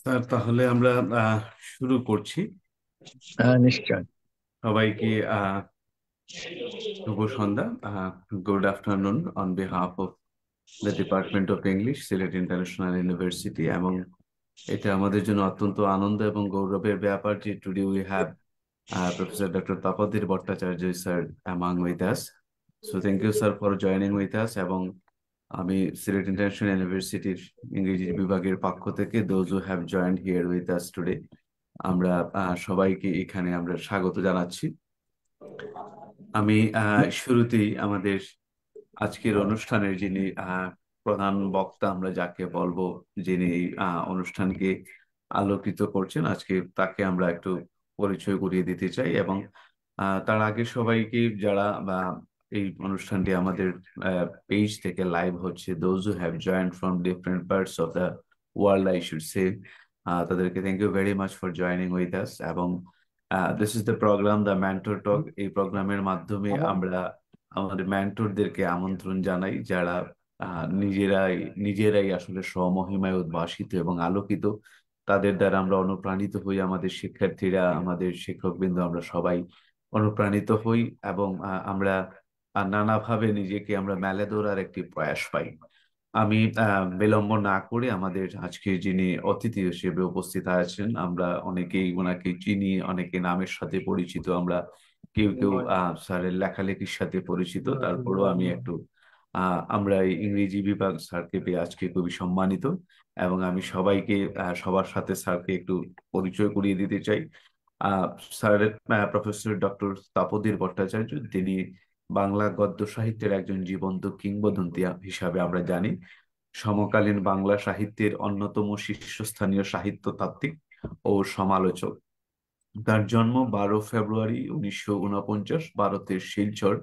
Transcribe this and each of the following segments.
Sir, তাহলে আমরা শুরু করছি। নিশ্চয়। সবাইকে শুভ সন্ধ্যা, good afternoon on behalf of the department of English, Sylhet International University. এবং এটা আমাদের জন্য অত্যন্ত আনন্দ এবং গৌরবের ব্যাপার যে today we have professor doctor Tapodhir Bhattacharya sir among with us. So thank you sir for joining with us. এবং আমি সিলেট ইন্টারন্যাশনাল ইউনিভার্সিটির ইংরেজি বিভাগের পক্ষ থেকে those who have joined here with us today, আমরা সবাইকে এখানে আমরা স্বাগত জানাচ্ছি। আমি শুরুতেই আমাদের আজকের অনুষ্ঠানের যিনি প্রধান বক্তা আমরা যাকে বলবো, যিনি এই অনুষ্ঠানকে আলোকিত করছেন আজকে, তাকে আমরা একটু পরিচয় করিয়ে দিতে চাই। এবং তার আগে সবাইকে যারা বা এই অনুষ্ঠানটি আমাদের পেজ থেকে লাইভ হচ্ছে, those who have joined from different parts of the world I should say, তাদেরকে thank you very much for joining with us. এবং this is the program the mentor talk. এই প্রোগ্রামের মাধ্যমে আমরা আমাদের মেন্টরদেরকে আমন্ত্রণ জানাই, যারা নিজেরাই নিজেরাই আসলে স্বমহিমায় উদ্ভাসিত এবং আলোকিত। তাদের দ্বারা আমরা অনুপ্রাণিত হই, আমাদের শিক্ষার্থীরা, আমাদের শিক্ষকবৃন্দ, আমরা সবাই অনুপ্রাণিত হই। এবং আমরা নানাভাবে নিজেকে আমরা মেলে ধরার একটি প্রয়াস পাই। আমি বিলম্ব না করে আমাদের আজকে যিনি অতিথি হিসেবে উপস্থিত আছেন, আমরা অনেকেই ওনাকে চিনি, অনেকে নামের সাথে পরিচিত, আমরা কেউ কেউ স্যারের লেখালেখির সাথে পরিচিত। তারপরেও আমি একটু আমরা এই ইংরেজি বিভাগ স্যারকে পেয়ে আজকে খুবই সম্মানিত। এবং আমি সবাইকে সবার সাথে স্যারকে একটু পরিচয় করিয়ে দিতে চাই। আহ স্যারের প্রফেসর ডক্টর তাপদীর ভট্টাচার্য, তিনি বাংলা গদ্য সাহিত্যের একজন জীবন্ত কিংবদন্তি হিসাবে আমরা জানি। সমকালীন বাংলা সাহিত্যের অন্যতম শীর্ষস্থানীয় সাহিত্যতাত্ত্বিক ও সমালোচক। তার জন্ম 12 ফেব্রুয়ারি 1949 ভারতের শিলচর।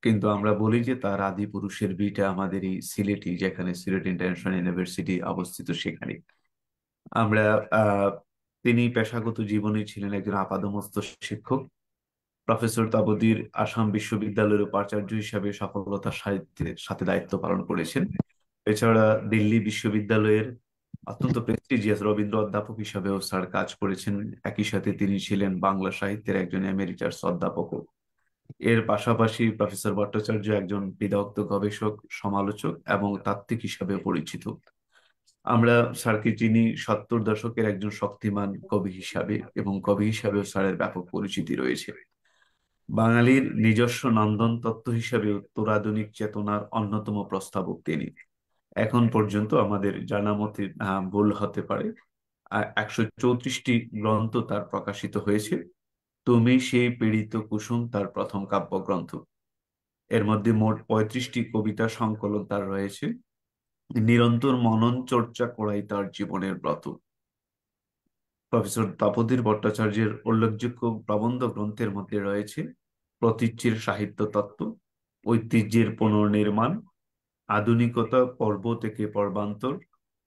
কিন্তু আমরা বলি যে তার আদি পুরুষের ভিটা আমাদের এই সিলেটি, যেখানে সিলেট ইন্টারন্যাশনাল ইউনিভার্সিটি অবস্থিত, সেখানে আমরা আহ তিনি পেশাগত জীবনে ছিলেন একজন আপাদমস্ত শিক্ষক। প্রফেসর তাবদির আসাম বিশ্ববিদ্যালয়ের উপাচার্য হিসাবে সফলতার সাথে দায়িত্ব পালন করেছেন। এছাড়া দিল্লি বিশ্ববিদ্যালয়ের অত্যন্ত প্রেস্টিজিয়াস রবীন্দ্র অধ্যাপক হিসাবেও স্যার কাজ করেছেন। একই সাথে তিনি ছিলেন বাংলা সাহিত্যের একজন এমেরিটাস অধ্যাপকও। এর পাশাপাশি প্রফেসর ভট্টাচার্য একজন বিদগ্ধ গবেষক, সমালোচক এবং তাত্ত্বিক হিসাবে পরিচিত। আমরা স্যারকে চিনি 70 দশকের একজন শক্তিমান কবি হিসাবে, এবং কবি হিসাবেও স্যারের ব্যাপক পরিচিতি রয়েছে। বাঙালির নিজস্ব নন্দন তত্ত্ব হিসাবে উত্তরাধুনিক চেতনার অন্যতম প্রস্তাবক তিনি। এখন পর্যন্ত আমাদের জানা মতে, ভুল হতে পারে, 134টি গ্রন্থ তার প্রকাশিত হয়েছে। তুমি সেই পীড়িত কুসুম তার প্রথম কাব্যগ্রন্থ। এর মধ্যে মোট 35টি কবিতা সংকলন তার রয়েছে। নিরন্তর মনন চর্চা করাই তার জীবনের ব্রত। প্রফেসর তাপদীর ভট্টাচার্যের উল্লেখযোগ্য প্রবন্ধ গ্রন্থের মধ্যে রয়েছে প্রতীচ্যের সাহিত্য তত্ত্ব, ঐতিহ্যের পুনর্নির্মাণ, আধুনিকতা পর্ব থেকে পর্বান্তর,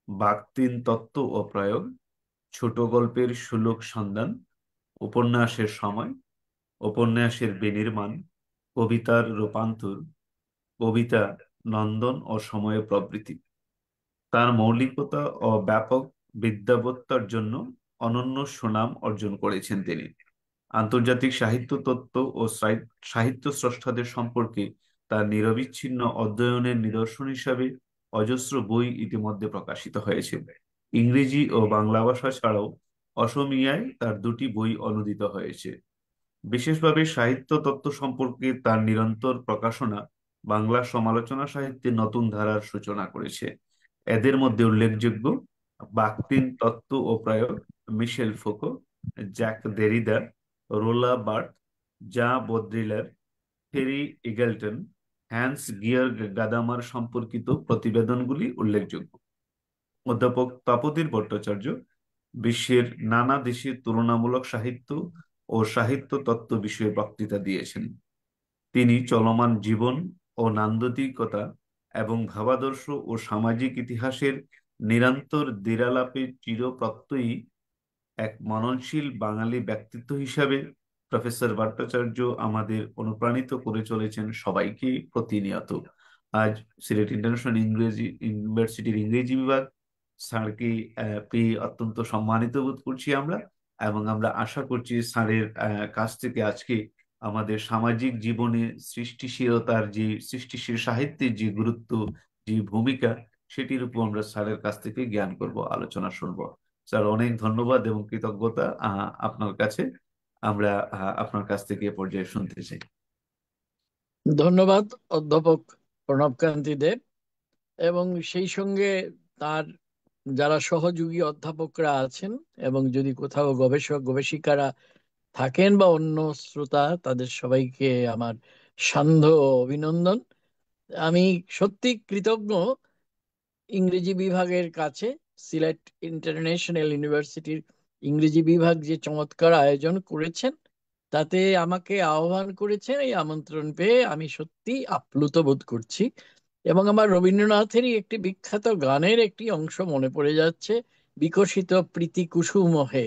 বাকতীন তত্ত্ব ও প্রয়োগ, ছোট গল্পের সুলভ সন্ধান, উপন্যাসের সময়, উপন্যাসের বিনির্মাণ, কবিতার রূপান্তর, কবিতা, নন্দন ও সময় প্রবৃত্তি। তার মৌলিকতা ও ব্যাপক বিদ্যাবত্তার জন্য অনন্য সুনাম অর্জন করেছেন তিনি। আন্তর্জাতিক সাহিত্য তত্ত্ব ও সাহিত্য স্রষ্টাদের সম্পর্কে তার নিরবিচ্ছিন্ন অধ্যয়নের নিদর্শন হিসাবে অজস্র বই ইতিমধ্যে প্রকাশিত হয়েছে। ইংরেজি ও বাংলা ভাষা ছাড়াও অসমীয়ায় তার 2টি বই অনূদিত হয়েছে। বিশেষভাবে সাহিত্য তত্ত্ব সম্পর্কে তার নিরন্তর প্রকাশনা বাংলা সমালোচনা সাহিত্যে নতুন ধারার সূচনা করেছে। এদের মধ্যে উল্লেখযোগ্য বাকটিন তত্ত্ব ও প্রয়োগ, মিশেল ফোকো, জ্যাক দেরিদা, রোলা বার্থ, জা বদ্রিলার, ফেরি ইগলটন, হ্যান্স গিয়ার গাদামার সম্পর্কিত প্রতিবেদনগুলি উল্লেখযোগ্য। অধ্যাপক তপোধীর ভট্টাচার্য বিশ্বের নানা দেশে তুলনামূলক সাহিত্য ও সাহিত্য তত্ত্ব বিষয়ে বক্তৃতা দিয়েছেন। তিনি চলমান জীবন ও নান্দনিকতা এবং ভাবাদর্শ ও সামাজিক ইতিহাসের নিরন্তর দ্বিরালাপে চিরপ্রত্যয়ী এক মননশীল বাঙালি ব্যক্তিত্ব হিসাবে প্রফেসর ভট্টাচার্য আমাদের অনুপ্রাণিত করে চলেছেন সবাইকে প্রতিনিয়ত। আজ সিলেট ইন্টারন্যাশনাল ইংরেজি ইউনিভার্সিটির ইংরেজি বিভাগ স্যারকে পেয়ে অত্যন্ত সম্মানিত বোধ করছি আমরা। এবং আমরা আশা করছি স্যারের কাছ থেকে আজকে আমাদের সামাজিক জীবনে সৃষ্টিশীলতার যে সৃষ্টিশীল সাহিত্যের যে গুরুত্ব, যে ভূমিকা, সেটির উপর আমরা স্যারের কাছ থেকে জ্ঞান করব, আলোচনা শুনবো। স্যার, অনেক ধন্যবাদ এবং কৃতজ্ঞতা আপনার কাছে। আমরা আপনার কাছ থেকে এ পর্যায়ে শুনতে চাই। ধন্যবাদ অধ্যাপক প্রণবকান্তি দেব, এবং সেই সঙ্গে তার যারা সহযোগী অধ্যাপকরা আছেন, এবং যদি কোথাও গবেষক গবেষিকারা থাকেন বা অন্য শ্রোতা, তাদের সবাইকে আমার সান্ধ্য অভিনন্দন। আমি সত্যি কৃতজ্ঞ ইংরেজি বিভাগের কাছে। সিলেট ইন্টারন্যাশনাল ইউনিভার্সিটির ইংরেজি বিভাগ যে চমৎকার আয়োজন করেছেন, তাতে আমাকে আহ্বান করেছেন, এই আমন্ত্রণ পেয়ে আমি সত্যি আপ্লুত বোধ করছি। এবং আমার রবীন্দ্রনাথেরই একটি বিখ্যাত গানের একটি অংশ মনে পড়ে যাচ্ছে, বিকশিত প্রীতি কুসুম হে।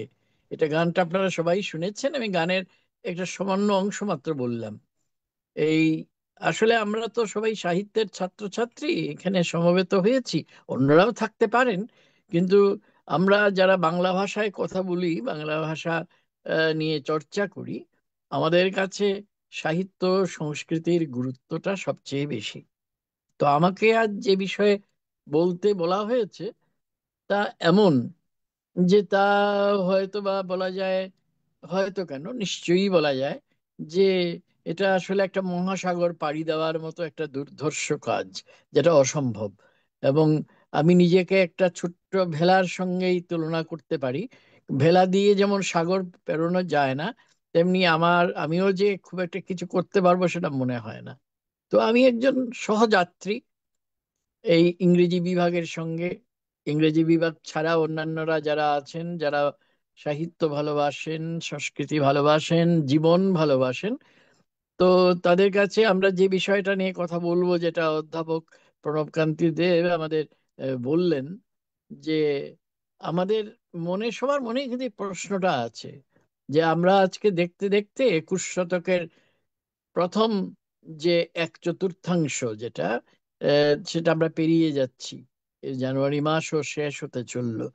এটা গানটা আপনারা সবাই শুনেছেন, আমি গানের একটা সামান্য অংশ মাত্র বললাম। এই আসলে আমরা তো সবাই সাহিত্যের ছাত্রছাত্রী এখানে সমবেত হয়েছি, অন্যরাও থাকতে পারেন, কিন্তু আমরা যারা বাংলা ভাষায় কথা বলি, বাংলা ভাষা নিয়ে চর্চা করি, আমাদের কাছে সাহিত্য সংস্কৃতির গুরুত্বটা সবচেয়ে বেশি। তো আমাকে আজ যে বিষয়ে বলতে বলা হয়েছে, তা এমন যে তা হয়তো বা বলা যায়, হয়তো কেন নিশ্চয়ই বলা যায় যে এটা আসলে একটা মহাসাগর পাড়ি দেওয়ার মতো একটা দুর্ধর্ষ কাজ, যেটা অসম্ভব। এবং আমি নিজেকে একটা ছোট্ট ভেলার সঙ্গেই তুলনা করতে পারি। ভেলা দিয়ে যেমন সাগর পেরোনো যায় না, তেমনি আমিও যে খুব একটা কিছু করতে পারবো সেটা মনে হয় না। তো আমি একজন সহযাত্রী এই ইংরেজি বিভাগের সঙ্গে। ইংরেজি বিভাগ ছাড়া অন্যান্যরা যারা আছেন, যারা সাহিত্য ভালোবাসেন, সংস্কৃতি ভালোবাসেন, জীবন ভালোবাসেন, তো তাদের কাছে আমরা যে বিষয়টা নিয়ে কথা বলবো, যেটা অধ্যাপক প্রণবকান্তি দেব আমাদের বললেন, যে আমাদের মনে, সবার মনে কিন্তু এই প্রশ্নটা আছে, যে আমরা আজকে দেখতে দেখতে 21 শতকের প্রথম যে এক চতুর্থাংশ, যেটা সেটা আমরা পেরিয়ে যাচ্ছি। এই জানুয়ারি মাসও শেষ হতে চললো,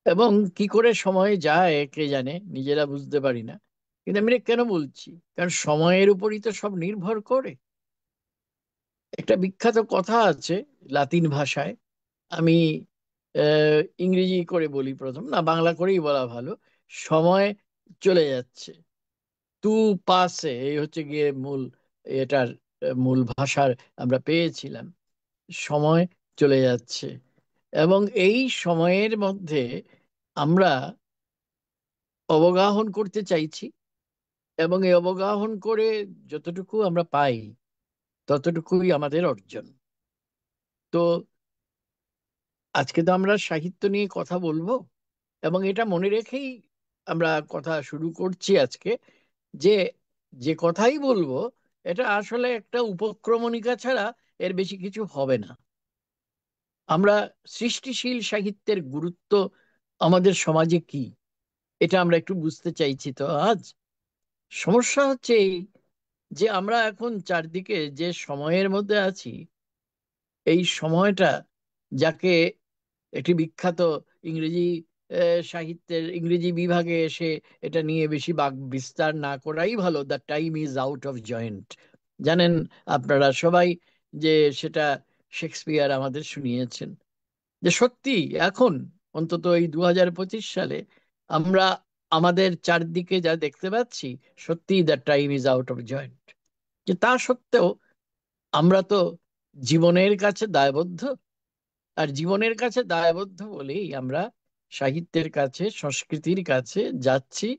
এবং কি করে সময় যায় কে জানে, নিজেরা বুঝতে পারি না। কিন্তু আমি এটা কেন বলছি, কারণ সময়ের উপরই তো সব নির্ভর করে। একটা বিখ্যাত কথা আছে লাতিন ভাষায়, আমি ইংরেজি করে বলি, প্রথম না বাংলা করেই বলা ভালো। সময় চলে যাচ্ছে, তু পাসে, এই হচ্ছে গিয়ে মূল, এটার মূল ভাষার আমরা পেয়েছিলাম। সময় চলে যাচ্ছে, এবং এই সময়ের মধ্যে আমরা অবগাহন করতে চাইছি, এবং এই অবগাহন করে যতটুকু আমরা পাই ততটুকুই আমাদের অর্জন। তো আজকে তো আমরা সাহিত্য নিয়ে কথা বলবো, এবং এটা মনে রেখেই আমরা কথা শুরু করছি আজকে, যে যে কথাই বলবো এটা আসলে একটা উপক্রমণিকা ছাড়া এর বেশি কিছু হবে না। আমরা সৃষ্টিশীল সাহিত্যের গুরুত্ব আমাদের সমাজে কি, এটা আমরা একটু বুঝতে চাইছি। তো আজ সমস্যা হচ্ছে এই, যে আমরা এখন চারদিকে যে সময়ের মধ্যে আছি, এই সময়টা, যাকে একটি বিখ্যাত ইংরেজি সাহিত্যের ইংরেজি বিভাগে এসে এটা নিয়ে বেশি বাক বিস্তার না করাই ভালো, the time is out of joint. জানেন আপনারা সবাই যে সেটা শেক্সপিয়ার আমাদের শুনিয়েছেন, যে সত্যি এখন অন্তত এই 2025 সালে আমরা আমাদের চারদিকে যা দেখতে পাচ্ছি, সত্যি the time is out of joint. যে তা সত্ত্বেও আমরা তো জীবনের কাছে দায়বদ্ধ, আর জীবনের কাছে দায়বদ্ধ বলেই আমরা সাহিত্যের কাছে, সংস্কৃতির কাছে যাচ্ছি।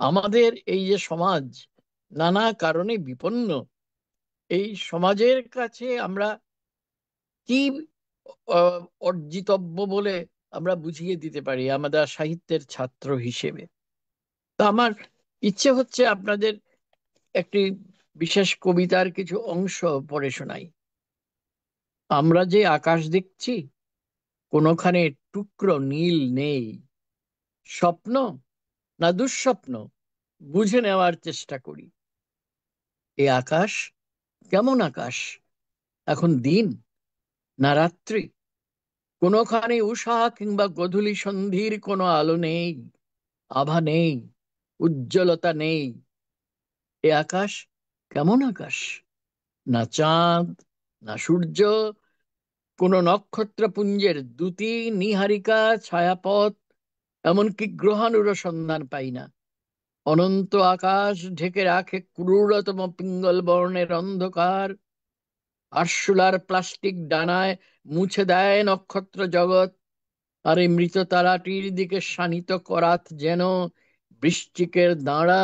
আমাদের এই যে সমাজ নানা কারণে বিপন্ন, এই সমাজের কাছে আমরা কি আহ, অর্জিতব্য বলে আমরা বুঝিয়ে দিতে পারি আমাদের সাহিত্যের ছাত্র হিসেবে। তো আমার ইচ্ছে হচ্ছে আপনাদের একটি বিশেষ কবিতার কিছু অংশ পড়ে শোনাই। আমরা যে আকাশ দেখছি, কোনোখানে টুকরো নীল নেই। স্বপ্ন না দুঃস্বপ্ন, বুঝে নেওয়ার চেষ্টা করি। এ আকাশ কেমন আকাশ, এখন দিন না রাত্রি? কোনোখানে উষা কিংবা গোধূলি সন্ধির কোনো আলো নেই, আভা নেই, উজ্জ্বলতা নেই। এ আকাশ কেমন আকাশ? না চাঁদ, না সূর্য, কোন নক্ষত্রপুঞ্জের দ্যুতি, নীহারিকা, ছায়াপথ, এমনকি গ্রহাণুরও সন্ধান পাই না। অনন্ত আকাশ ঢেকে রাখে ক্রূরতম পিঙ্গল বর্ণের অন্ধকার। আরশোলার প্লাস্টিক ডানায় মুছে দেয় নক্ষত্র জগৎ। আর এই মৃত তারাটির দিকে শানিত করাত যেন বৃশ্চিকের দাঁড়া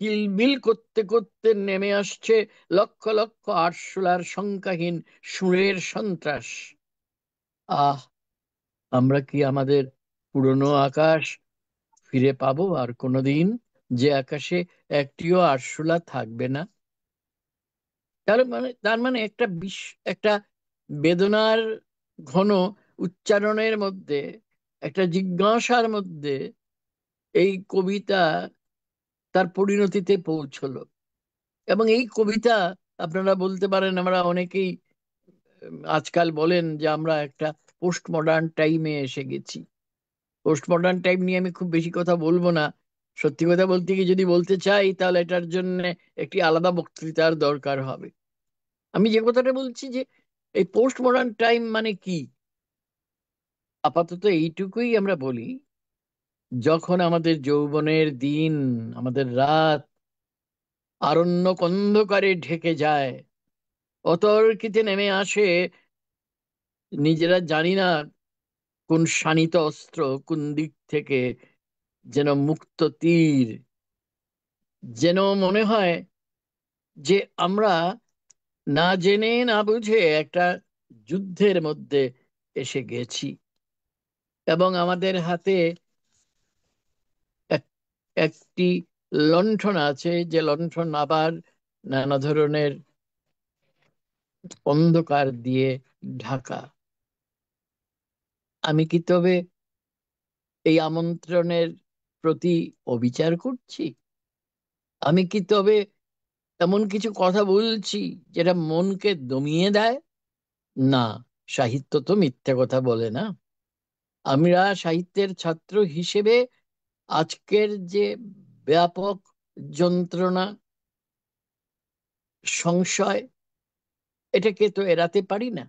কিলবিল করতে করতে নেমে আসছে লক্ষ লক্ষ আরশোলার সংখ্যাহীন সুরের সন্ত্রাস। আহ, আমরা কি আমাদের পুরনো আকাশ ফিরে পাবো আর কোনোদিন, যে আকাশে একটিও আরশোলা থাকবে না? তার মানে একটা বেদনার ঘন উচ্চারণের মধ্যে, একটা জিজ্ঞাসার মধ্যে এই কবিতা তার পরিণতিতে পৌঁছলো। এবং এই কবিতা, আপনারা বলতে পারেন, আমরা অনেকেই আজকাল বলেন যে আমরা একটা পোস্ট মডার্ন টাইমে এসে গেছি। পোস্ট মডার্ন টাইম নিয়ে আমি খুব বেশি কথা বলবো না। সত্যি কথা বলতে কি, যদি বলতে চাই তাহলে এটার জন্য একটি আলাদা বক্তৃতার দরকার হবে। আমি যে কথাটা বলছি যে এই পোস্ট মডার্ন টাইম মানে কি, আপাতত এইটুকুই আমরা বলি: যখন আমাদের যৌবনের দিন, আমাদের রাত আরণ্যক অন্ধকারে ঢেকে যায়, অতর্কিতে নেমে আসে, নিজেরা জানি না কোন শানিত অস্ত্র কোন দিক থেকে যেন মুক্ত তীর, যেন মনে হয় যে আমরা না জেনে না বুঝে একটা যুদ্ধের মধ্যে এসে গেছি। এবং আমাদের হাতে এক- একটি লণ্ঠন আছে, যে লণ্ঠন আবার নানা ধরনের অন্ধকার দিয়ে ঢাকা। আমি কি তবে এই আমন্ত্রণের প্রতি অবিচার করছি? আমি কি তবে এমন কিছু কথা বলছি যেটা মনকে দমিয়ে দেয়? না, সাহিত্য তো মিথ্যে কথা বলে না। আমরা সাহিত্যের ছাত্র হিসেবে আজকের যে ব্যাপক যন্ত্রণা, সংশয়, এটাকে তো এড়াতে পারি না।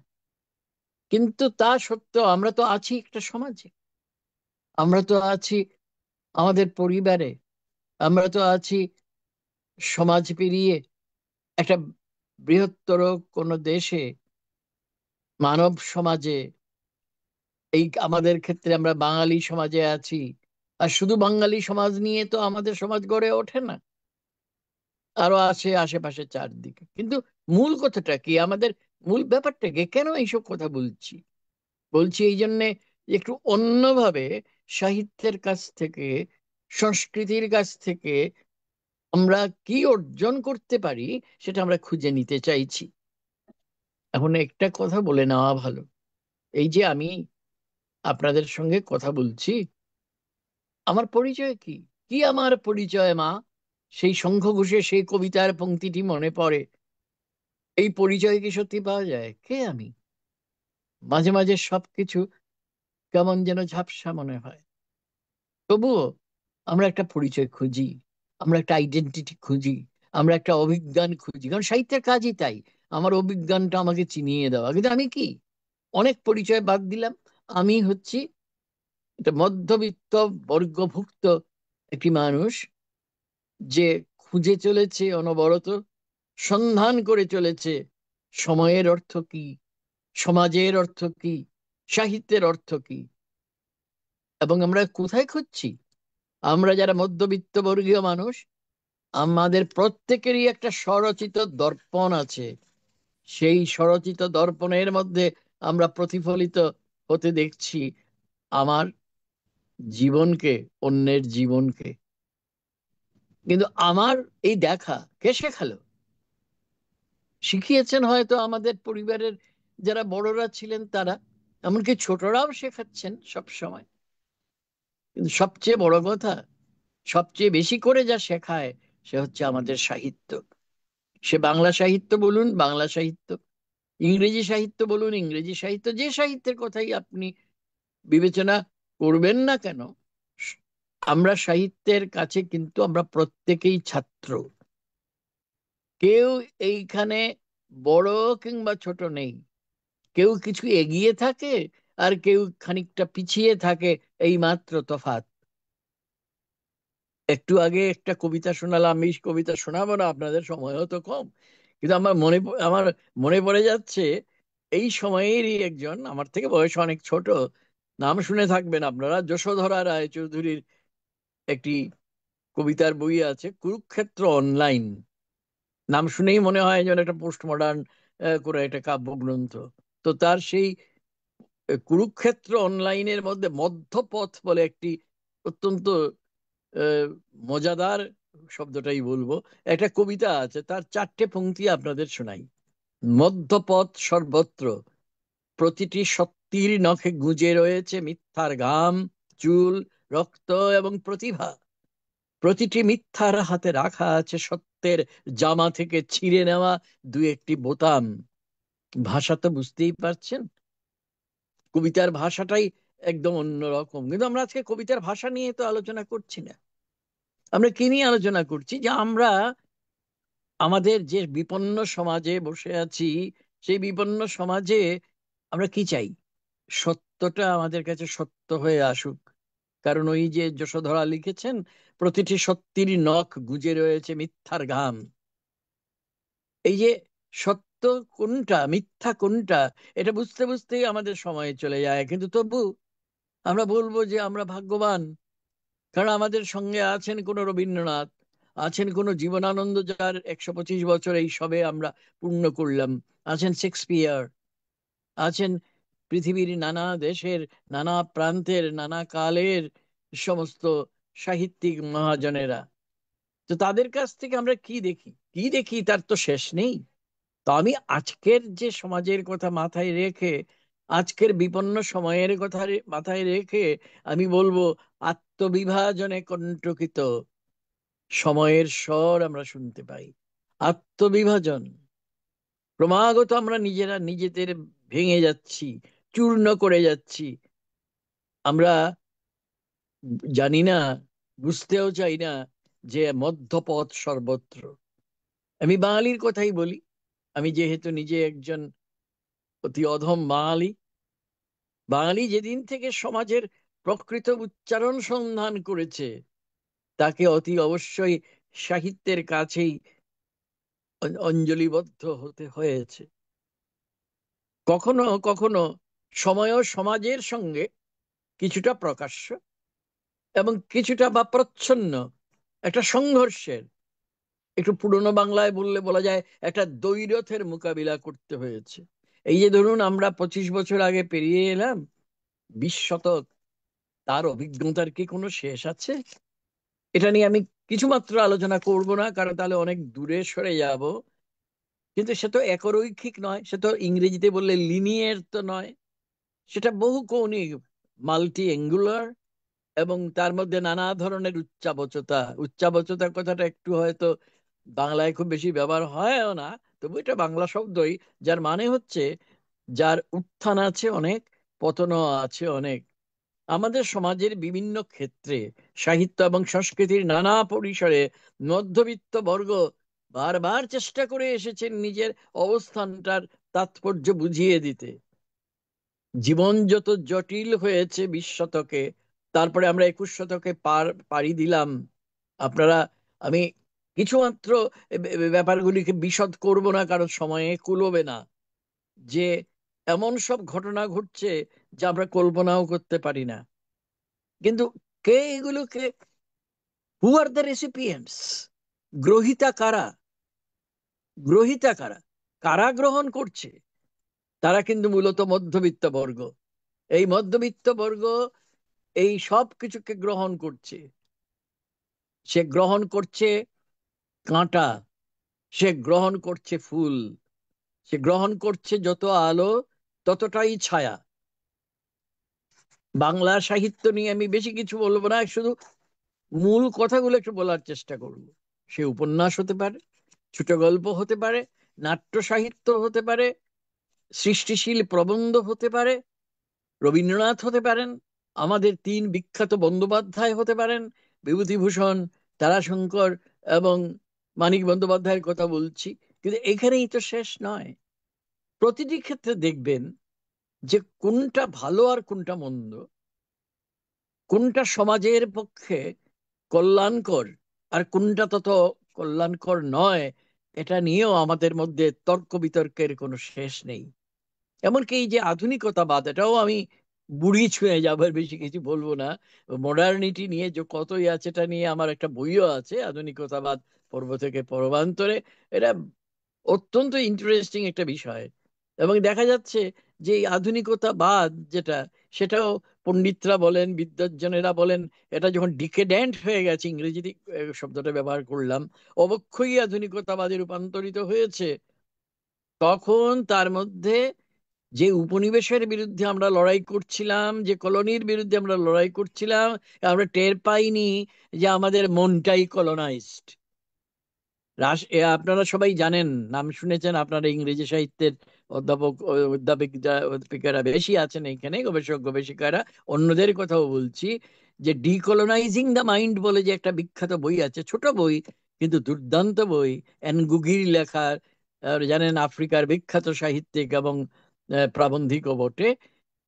কিন্তু তা সত্ত্বেও আমরা তো আছি একটা সমাজে, আমরা তো আছি আমাদের পরিবারে, আমরা তো আছি সমাজ পেরিয়ে একটা বৃহত্তর কোনো দেশে, মানব সমাজে। এই আমাদের ক্ষেত্রে আমরা বাঙালি সমাজে আছি। আর শুধু বাঙালি সমাজ নিয়ে তো আমাদের সমাজ গড়ে ওঠে না, আরো আছে আশেপাশে চারদিকে। কিন্তু মূল কথাটা কি, আমাদের মূল ব্যাপারটা কি? কেন এইসব কথা বলছি? বলছি এই জন্যে যে একটু অন্যভাবে সাহিত্যের কাছ থেকে, সংস্কৃতির কাছ থেকে আমরা কি অর্জন করতে পারি সেটা আমরা খুঁজে নিতে চাইছি। এখন একটা কথা বলে নেওয়া ভালো: এই যে আমি আপনাদের সঙ্গে কথা বলছি, আমার পরিচয় কি? কি আমার পরিচয়, মা? সেই শঙ্খ ঘোষের সেই কবিতার পংক্তিটি মনে পড়ে। এই পরিচয় কি সত্যি পাওয়া যায়? কে আমি? মাঝে মাঝে সবকিছু কেমন যেন ঝাপসা মনে হয়। তবুও আমরা একটা পরিচয় খুঁজি, আমরা একটা আইডেন্টিটি খুঁজি, আমরা একটা অভিজ্ঞান খুঁজি, কারণ সাহিত্যের কাজই তাই। আমার অভিজ্ঞানটা আমাকে চিনিয়ে দেওয়া। কিন্তু আমি কি? অনেক পরিচয় বাদ দিলাম। আমি হচ্ছি একটা মধ্যবিত্ত বর্গভুক্ত একটি মানুষ, যে খুঁজে চলেছে অনবরত, সন্ধান করে চলেছে সময়ের অর্থ কি, সমাজের অর্থ কি, সাহিত্যের অর্থ কি। এবং আমরা কোথায় খুঁজছি? আমরা যারা মধ্যবিত্ত বর্গীয় মানুষ, আমাদের প্রত্যেকেরই একটা স্বরচিত দর্পণ আছে। সেই স্বরচিত দর্পণের মধ্যে আমরা প্রতিফলিত হতে দেখছি আমার জীবনকে, অন্যের জীবনকে। কিন্তু আমার এই দেখা কে শেখালো? শিখিয়েছেন হয়তো আমাদের পরিবারের যারা বড়রা ছিলেন তারা, এমনকি ছোটরাও শেখাচ্ছেন সব সময়। কিন্তু সবচেয়ে বড় কথা, সবচেয়ে বেশি করে যা শেখায় সে হচ্ছে আমাদের সাহিত্য। সে বাংলা সাহিত্য বলুন, বাংলা সাহিত্য, ইংরেজি সাহিত্য বলুন, ইংরেজি সাহিত্য, যে সাহিত্যের কথাই আপনি বিবেচনা করবেন না কেন, আমরা সাহিত্যের কাছে কিন্তু আমরা প্রত্যেকেই ছাত্র। কেউ এইখানে বড় কিংবা ছোট নেই। কেউ কিছু এগিয়ে থাকে, আর কেউ খানিকটা পিছিয়ে থাকে, এই মাত্র তফাৎ। একটু আগে একটা কবিতা শোনালাম, আমি কবিতা শোনাবো না, আপনাদের সময়ও তো কম, কিন্তু আমার মনে পড়ে যাচ্ছে এই সময়েরই একজন, আমার থেকে বয়স অনেক ছোট, নাম শুনে থাকবেন আপনারা, যশোধরা রায়চৌধুরীর একটি কবিতার বই আছে, কুরুক্ষেত্র অনলাইন। নাম শুনেই মনে হয় যেন একটা পোস্ট মডার্ন করে একটা কাব্যগ্রন্থ। তো তার সেই কুরুক্ষেত্র অনলাইনের মধ্যে মধ্যপথ বলে একটি অত্যন্ত আহ, মজাদার, শব্দটাই বলবো, একটা কবিতা আছে, তার চারটে পংক্তি আপনাদের শোনাই। মধ্যপথ সর্বত্র, প্রতিটি সত্যির নখে গুঁজে রয়েছে মিথ্যার ঘাম, চুল, রক্ত এবং প্রতিভা। প্রতিটি মিথ্যার হাতে রাখা আছে সত্যের জামা থেকে ছিঁড়ে নেওয়া দু একটি বোতাম। ভাষা তো বুঝতেই পারছেন, কবিতার ভাষাটাই একদম অন্যরকম। কিন্তু আমরা আজকে কবিতার ভাষা নিয়ে তো আলোচনা করছি না। আমরা কি নিয়ে আলোচনা করছি, যে আমরা আমাদের যে বিপন্ন সমাজে বসে আছি, সেই বিপন্ন সমাজে আমরা কি চাই? সত্যটা আমাদের কাছে সত্য হয়ে আসুক। কারণ ওই যে যশোধরা লিখেছেন, প্রতিটি সত্যির নখ গুজে রয়েছে মিথ্যার ঘাম। এই যে সত্য কোনটা, মিথ্যা কোনটা, এটা বুঝতে বুঝতেই আমাদের সময় চলে যায়। কিন্তু তবু আমরা বলবো যে আমরা ভাগ্যবান, কারণ আমাদের সঙ্গে আছেন কোনো রবীন্দ্রনাথ, আছেন কোনো জীবনানন্দ, যার 125 বছর এই সবে আমরা পূর্ণ করলাম, আছেন শেক্সপিয়ার, আছেন পৃথিবীর নানা দেশের, নানা প্রান্তের, নানা কালের সমস্ত সাহিত্যিক মহাজনেরা। তো তাদের কাছ থেকে আমরা কি দেখি, কি দেখি তার তো শেষ নেই। তো আমি আজকের যে সমাজের কথা মাথায় রেখে, আজকের বিপন্ন সময়ের কথা মাথায় রেখে আমি বলবো, আত্মবিভাজনে কণ্টকিত সময়ের স্বর আমরা শুনতে পাই। আত্মবিভাজন, ক্রমাগত আমরা নিজেরা নিজেদের ভেঙে যাচ্ছি, চূর্ণ করে যাচ্ছি। আমরা জানি না, বুঝতেও চাই না যে মধ্যপথ সর্বত্র। আমি বাঙালির কথাই বলি, আমি যেহেতু নিজে একজন অতি অধম বাঙালি। বাঙালি যেদিন থেকে সমাজের প্রকৃত উচ্চারণ সন্ধান করেছে, তাকে অতি অবশ্যই সাহিত্যের কাছেই অঞ্জলিবদ্ধ হতে হয়েছে। কখনো কখনো সময় ও সমাজের সঙ্গে কিছুটা প্রকাশ্য এবং কিছুটা বা প্রচ্ছন্ন একটা সংঘর্ষের, একটু পুরনো বাংলায় বললে বলা যায় একটা দ্বৈরথের মোকাবিলা করতে হয়েছে। এই যে ধরুন, আমরা 25 বছর আগে পেরিয়ে এলাম, 20 শতক, তার অভিজ্ঞতার কি কোনো শেষ আছে? এটা নিয়ে আমি কিছুমাত্র আলোচনা করব না, কারণ তাহলে অনেক দূরে সরে যাব। কিন্তু সে তো একরৈখিক নয়, সে তো ইংরেজিতে বললে লিনিয়ার তো নয়, সেটা বহু কৌণিক, মাল্টি অ্যাঙ্গুলার, এবং তার মধ্যে নানা ধরনের উচ্চাবচতা। উচ্চাবচতার কথাটা একটু হয়তো বাংলায় খুব বেশি ব্যবহার হয়ও না, তবু এটা বাংলা শব্দই, যার মানে হচ্ছে যার উত্থান আছে অনেক, পতনও আছে অনেক। আমাদের সমাজের বিভিন্ন ক্ষেত্রে, সাহিত্য এবং সংস্কৃতির নানা পরিসরে মধ্যবিত্ত বর্গ বারবার চেষ্টা করে এসেছেন নিজের অবস্থানটার তাৎপর্য বুঝিয়ে দিতে। জীবন যত জটিল হয়েছে 20 শতকে, তারপরে আমরা 21 শতকে পাড়ি দিলাম। আপনারা, আমি কিছুমাত্র ব্যাপারগুলিকে বিশদ করব না, কারণ সময়ে কুলোবে না, যে এমন সব ঘটনা ঘটছে যা আমরা কল্পনাও করতে পারি না। কিন্তু কে এগুলোকে, হু আর দ্য রেসিপিয়েন্টস, গ্রহিতা কারা? গ্রহিতা কারা? কারা গ্রহণ করছে? তারা কিন্তু মূলত মধ্যবিত্ত বর্গ। এই মধ্যবিত্ত বর্গ এই সব কিছুকে গ্রহণ করছে। সে গ্রহণ করছে কাঁটা, সে গ্রহণ করছে ফুল, সে গ্রহণ করছে যত আলো ততটাই ছায়া। বাংলা সাহিত্য নিয়ে আমি বেশি কিছু বলবো না, শুধু মূল কথাগুলো একটু বলার চেষ্টা করব। সে উপন্যাস হতে পারে, ছোট গল্প হতে পারে, নাট্য সাহিত্য হতে পারে, সৃষ্টিশীল প্রবন্ধ হতে পারে, রবীন্দ্রনাথ হতে পারেন, আমাদের তিন বিখ্যাত বন্দ্যোপাধ্যায় হতে পারেন, বিভূতিভূষণ, তারাশঙ্কর এবং মানিক বন্দ্যোপাধ্যায়ের কথা বলছি। কিন্তু এখানেই তো শেষ নয়। প্রতিটি ক্ষেত্রে দেখবেন যে কোনটা ভালো আর কোনটা মন্দ, কোনটা সমাজের পক্ষে কল্যাণকর আর কোনটা তত কল্যাণকর নয়, এটা নিয়েও আমাদের মধ্যে তর্ক বিতর্কের কোনো শেষ নেই। এমনকি এই যে আধুনিকতাবাদ, এটাও আমি বুড়ি ছুঁয়ে যাবার, বেশি কিছু বলবো না। মডার্নিটি নিয়ে যে কতই আছে, এটা নিয়ে আমার একটা বইও আছে, আধুনিকতাবাদ পর্ব থেকে পর্বান্তরে। এটা অত্যন্ত ইন্টারেস্টিং একটা বিষয়। এবং দেখা যাচ্ছে যে এই আধুনিকতাবাদ যেটা, সেটাও পণ্ডিতরা বলেন, বিদ্বজ্জনেরা বলেন, এটা যখন ডিকেডেন্ট হয়ে গেছে, ইংরেজিতে শব্দটা ব্যবহার করলাম, অবক্ষয়ী আধুনিকতাবাদে রূপান্তরিত হয়েছে, তখন তার মধ্যে যে উপনিবেশের বিরুদ্ধে আমরা লড়াই করছিলাম, যে কলোনির বিরুদ্ধে আমরা লড়াই করছিলাম, আমরা টের পাইনি যে আমাদের মনটাই কলোনাইজড। আপনারা সবাই জানেন, নাম শুনেছেন, আপনারা ইংরেজি সাহিত্যের অধ্যাপক অধ্যাপিকারা বেশি আছেন এখানে, গবেষক গবেষিকারা, অন্যদের কথাও বলছি, যে ডিকলোনাইজিং দ্য মাইন্ড বলে যে একটা বিখ্যাত বই আছে, ছোট বই কিন্তু দুর্দান্ত বই, এনগুগির লেখা। জানেন, আফ্রিকার বিখ্যাত সাহিত্যিক এবং প্রাবন্ধিকও বটে।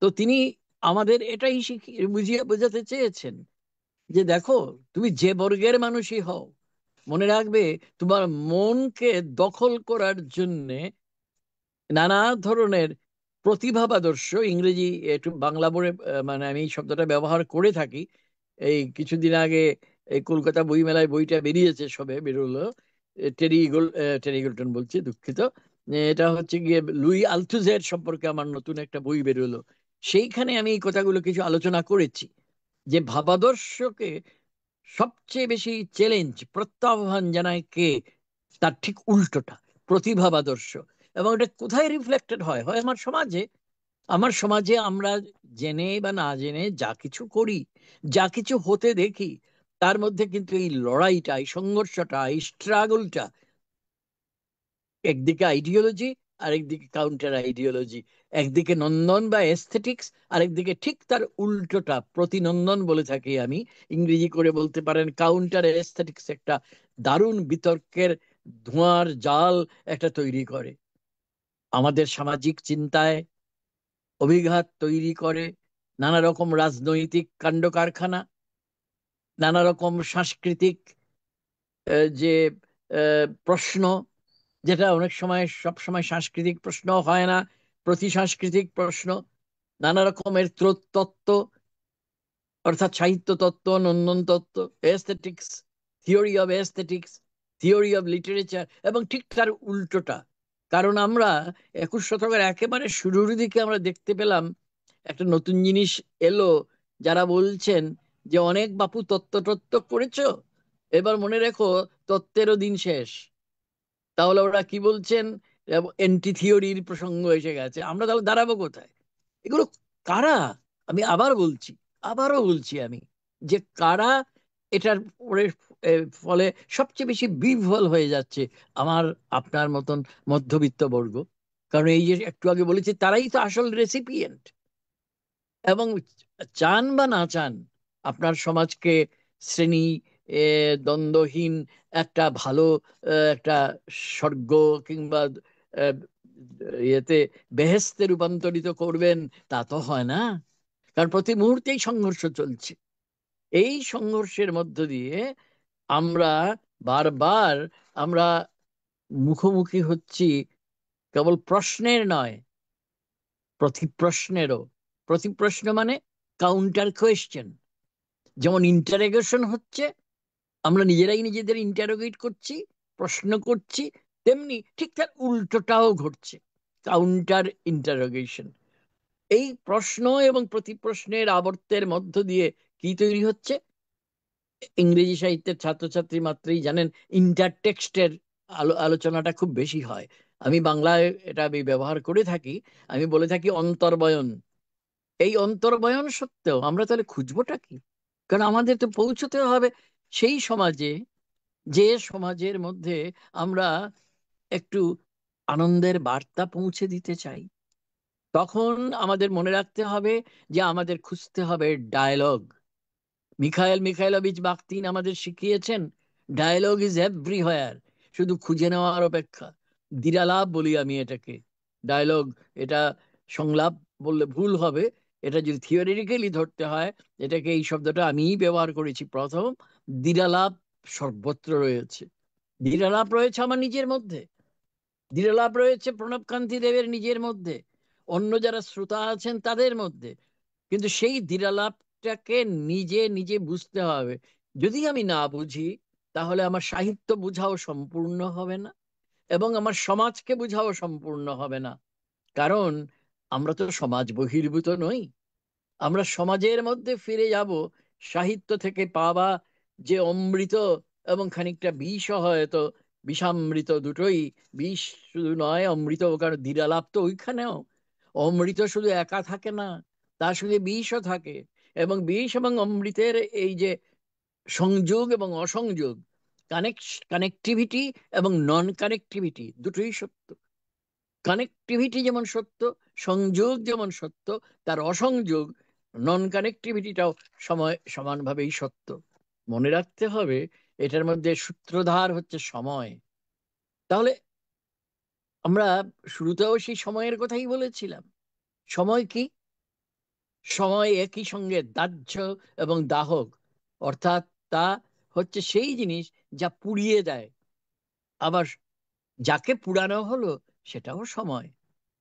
তো তিনি আমাদের এটাই বুঝিয়ে বোঝাতে চেয়েছেন যে দেখো, তুমি যে বর্গের মানুষই হও, মনে রাখবে তোমার মনকে দখল করার জন্য নানা ধরনের প্রতিভাবাদর্শ, ইংরেজি একটু বাংলা বলে মানে আমি এই শব্দটা ব্যবহার করে থাকি। এই কিছুদিন আগে এই কলকাতা বইমেলায় বইটা বেরিয়েছে, সবে বেরোলো, টেরি ইগলটন বলছি, দুঃখিত। এটা হচ্ছে গিয়ে লুই আলথুজের সম্পর্কে আমার নতুন একটা বই বেরোলো। সেইখানে আমি এই কথাগুলো কিছু আলোচনা করেছি, যে ভাবাদর্শকে সবচেয়ে বেশি চ্যালেঞ্জ, প্রত্যাহ্বান জানায় কে? তার ঠিক উল্টোটা, প্রতিভাবাদর্শ। এবং এটা কোথায় রিফ্লেক্টেড হয়? হয় আমার সমাজে। আমার সমাজে আমরা জেনে বা না জেনে যা কিছু করি, যা কিছু হতে দেখি, তার মধ্যে কিন্তু এই লড়াইটা, এই সংঘর্ষটা, এই স্ট্রাগলটা, একদিকে আইডিওলজি আর একদিকে কাউন্টার আইডিওলজি, একদিকে নন্দন বা এস্থেটিক্স, আর একদিকে ঠিক তার উল্টোটা প্রতিনন্দন বলে থাকি আমি। ইংরেজি করে বলতে পারেন কাউন্টার এস্থেটিক্স একটা দারুণ বিতর্কের ধোঁয়ার জাল একটা তৈরি করে, আমাদের সামাজিক চিন্তায় অভিঘাত তৈরি করে, নানা রকম রাজনৈতিক কাণ্ড কারখানা, নানা রকম সাংস্কৃতিক যে প্রশ্ন, যেটা অনেক সময়, সব সময় সাংস্কৃতিক প্রশ্ন হয় না, প্রতি সাংস্কৃতিক প্রশ্ন, নানা রকমের তত্ত্ব, অর্থাৎ সাহিত্য তত্ত্ব, নন্দন তত্ত্ব, aesthetics, theory of aesthetics, theory of literature, এবং ঠিক তার উল্টোটা। কারণ আমরা 21 শতকের একেবারে শুরুর দিকে আমরা দেখতে পেলাম একটা নতুন জিনিস এলো, যারা বলছেন যে অনেক বাপু তত্ত্ব তত্ত্ব করেছো, এবার মনে রেখো তত্ত্বেরও দিন শেষ। তাহলে ওরা কি বলছেন? এন্টি থিওরির প্রসঙ্গ এসে গেছে, আমরা তাহলে দাঁড়াবো কোথায়? এগুলো কারা? আমি আবার বলছি, আবারও বলছি আমি, যে কারা এটার পরে ফলে সবচেয়ে বেশি বিহ্বল হয়ে যাচ্ছে? আমার আপনার মতন মধ্যবিত্ত বর্গ। কারণ এই যে একটু আগে বলেছি, তারাই তো আসল রেসিপিয়েন্ট। এবং চান বা না চান, আপনার সমাজকে শ্রেণী দ্বন্দ্বহীন একটা ভালো একটা স্বর্গ কিংবা আহ, ইয়েতে বেহেশতে রূপান্তরিত করবেন, তা তো হয় না। কারণ প্রতি মুহূর্তেই সংঘর্ষ চলছে। এই সংঘর্ষের মধ্য দিয়ে আমরা বারবার আমরা মুখোমুখি হচ্ছি কেবল প্রশ্নের নয়, প্রতিপ্রশ্নেরও। প্রতিপ্রশ্ন মানে কাউন্টার কোয়েশ্চেন। যেমন ইন্টারোগেশন হচ্ছে, আমরা নিজেরাই নিজেদের ইন্টারোগেট করছি, প্রশ্ন করছি, তেমনি ঠিক তার উল্টোটাও ঘটছে, কাউন্টার ইন্টারোগেশন। এই প্রশ্ন এবং প্রতিপ্রশ্নের আবর্তের মধ্য দিয়ে কি তৈরি হচ্ছে? ইংরেজি সাহিত্যের ছাত্রছাত্রী মাত্রই জানেন, ইন্টারটেক্সটের আলোচনাটা খুব বেশি হয়। আমি বাংলায় এটা আমি ব্যবহার করে থাকি, আমি বলে থাকি অন্তর্বয়ন। এই অন্তর্বয়ন সত্ত্বেও আমরা তাহলে খুঁজবোটা কি? কারণ আমাদের তো পৌঁছতে হবে সেই সমাজে, যে সমাজের মধ্যে আমরা একটু আনন্দের বার্তা পৌঁছে দিতে চাই। তখন আমাদের মনে রাখতে হবে যে আমাদের খুঁজতে হবে ডায়ালগ। মিখাইলোভিচ বাখতিন আমাদের শিখিয়েছেন ডায়ালগ ইজ এভরিহোয়ার, শুধু খুঁজে নেওয়ার অপেক্ষা। দিরালাপ বলি আমি এটাকে, ডায়ালগ, এটা সংলাপ বললে ভুল হবে। এটা যদি থিওরিটিক্যালি ধরতে হয়, এটাকে, এই শব্দটা আমিই ব্যবহার করেছি প্রথম। দিরালাপ সর্বত্র রয়েছে। দিরালাপ রয়েছে আমার নিজের মধ্যে, ধীরলাভ রয়েছে প্রণব কান্তি দেবের নিজের মধ্যে, অন্য যারা শ্রোতা আছেন তাদের মধ্যে। কিন্তু সেই ধীরালাপটাকে নিজে নিজে বুঝতে হবে। যদি আমি না বুঝি, তাহলে আমার সাহিত্য বুঝাও সম্পূর্ণ হবে না, এবং আমার সমাজকে বুঝাও সম্পূর্ণ হবে না। কারণ আমরা তো সমাজ বহির্ভূত নই, আমরা সমাজের মধ্যে ফিরে যাব। সাহিত্য থেকে পাওয়া যে অমৃত এবং খানিকটা বিষও হয়তো, বিষামৃত দুটোই, বিষ শুধু নয় অমৃত, কারণ দ্বিরালাপ তো ওইখানেও। অমৃত শুধু একা থাকে না, তার সঙ্গে বিষও থাকে। এবং বিষ এবং অমৃতের এই যে সংযোগ এবং অসংযোগ, কানেকটিভিটি এবং নন কানেকটিভিটি দুটোই সত্য। কানেকটিভিটি যেমন সত্য, সংযোগ যেমন সত্য, তার অসংযোগ, নন কানেকটিভিটিটাও সময় সমানভাবেই সত্য। মনে রাখতে হবে এটার মধ্যে সূত্রধার হচ্ছে সময়। তাহলে আমরা শুরুতেও সেই সময়ের কথাই বলেছিলাম। সময় কি? সময় একই সঙ্গে দাহ্য এবং দাহক, অর্থাৎ তা হচ্ছে সেই জিনিস যা পুড়িয়ে দেয়, আবার যাকে পুড়ানো হলো সেটাও সময়।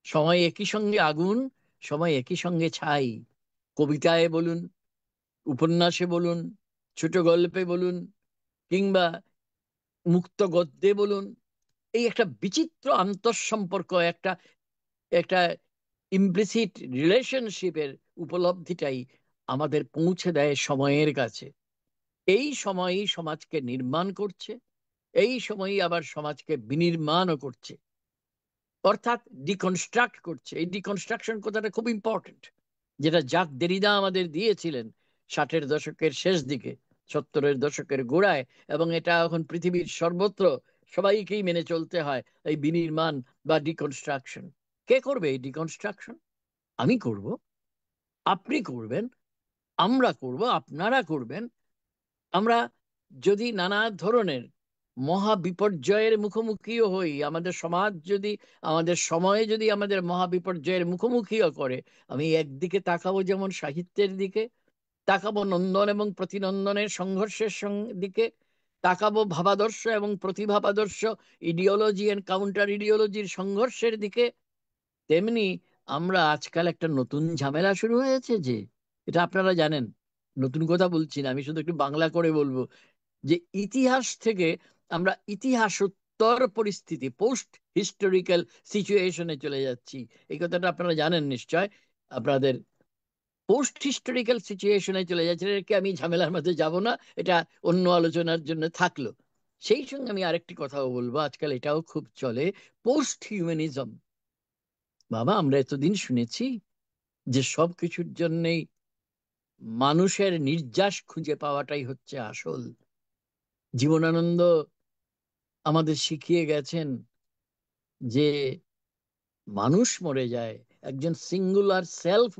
সময় একই সঙ্গে আগুন, সময় একই সঙ্গে ছাই। কবিতায় বলুন, উপন্যাসে বলুন, ছোট গল্পে বলুন, কিংবা মুক্ত গদ্যে বলুন, এই একটা বিচিত্র আন্তঃসম্পর্ক, একটা একটা ইমপ্লিসিট রিলেশনশিপের উপলব্ধিটাই আমাদের পৌঁছে দেয় সময়ের কাছে। এই সময়ই সমাজকে নির্মাণ করছে, এই সময়ই আবার সমাজকে বিনির্মাণও করছে, অর্থাৎ ডিকনস্ট্রাক্ট করছে। এই ডিকনস্ট্রাকশন কথাটা খুব ইম্পর্টেন্ট, যেটা জাক দেরিদা আমাদের দিয়েছিলেন 60-এর দশকের শেষ দিকে, 70-এর দশকের গোড়ায়। এবং এটা এখন পৃথিবীর সর্বত্র সবাইকেই মেনে চলতে হয়, এই বিনির্মাণ বা ডিকনস্ট্রাকশন। কে করবে এই ডিকনস্ট্রাকশন? আমি করব, আপনি করবেন, আমরা করব, আপনারা করবেন। আমরা যদি নানা ধরনের মহা বিপর্যয়ের মুখোমুখিও হই, আমাদের সমাজ যদি, আমাদের সময়ে যদি আমাদের মহা বিপর্যয়ের মুখোমুখিও করে, আমি একদিকে তাকাবো যেমন সাহিত্যের দিকে, তাকাবো নন্দন এবং প্রতিনন্দনের সংঘর্ষের দিকে, তাকাবো ভাবাদর্শ এবং প্রতিভাবাদর্শ, ইডিওলজি এন্ড কাউন্টার ইডিওলজির সংঘর্ষের দিকে। তেমনি আমরা আজকাল একটা নতুন ঝামেলা শুরু হয়েছে, যে এটা আপনারা জানেন, নতুন কথা বলছি না, আমি শুধু একটু বাংলা করে বলবো, যে ইতিহাস থেকে আমরা ইতিহাসোত্তর পরিস্থিতি, পোস্ট হিস্টোরিক্যাল সিচুয়েশনে চলে যাচ্ছি। এই কথাটা আপনারা জানেন নিশ্চয়। আপনাদের পোস্ট হিস্টোরিক্যাল সিচুয়েশনে চলে যাচ্ছে, এটাকে আমি ঝামেলার মধ্যে যাব না, এটা অন্য আলোচনার জন্য থাকলো। সেই সঙ্গে আমি আরেকটি কথাও বলবো, আজকাল এটাও খুব চলে, পোস্ট হিউম্যানিজম। বাবা, আমরা এতদিন শুনেছি যে সব কিছুর জন্যেই মানুষের নির্যাস খুঁজে পাওয়াটাই হচ্ছে আসল। জীবনানন্দ আমাদের শিখিয়ে গেছেন যে মানুষ মরে যায়, একজন সিঙ্গুলার সেলফ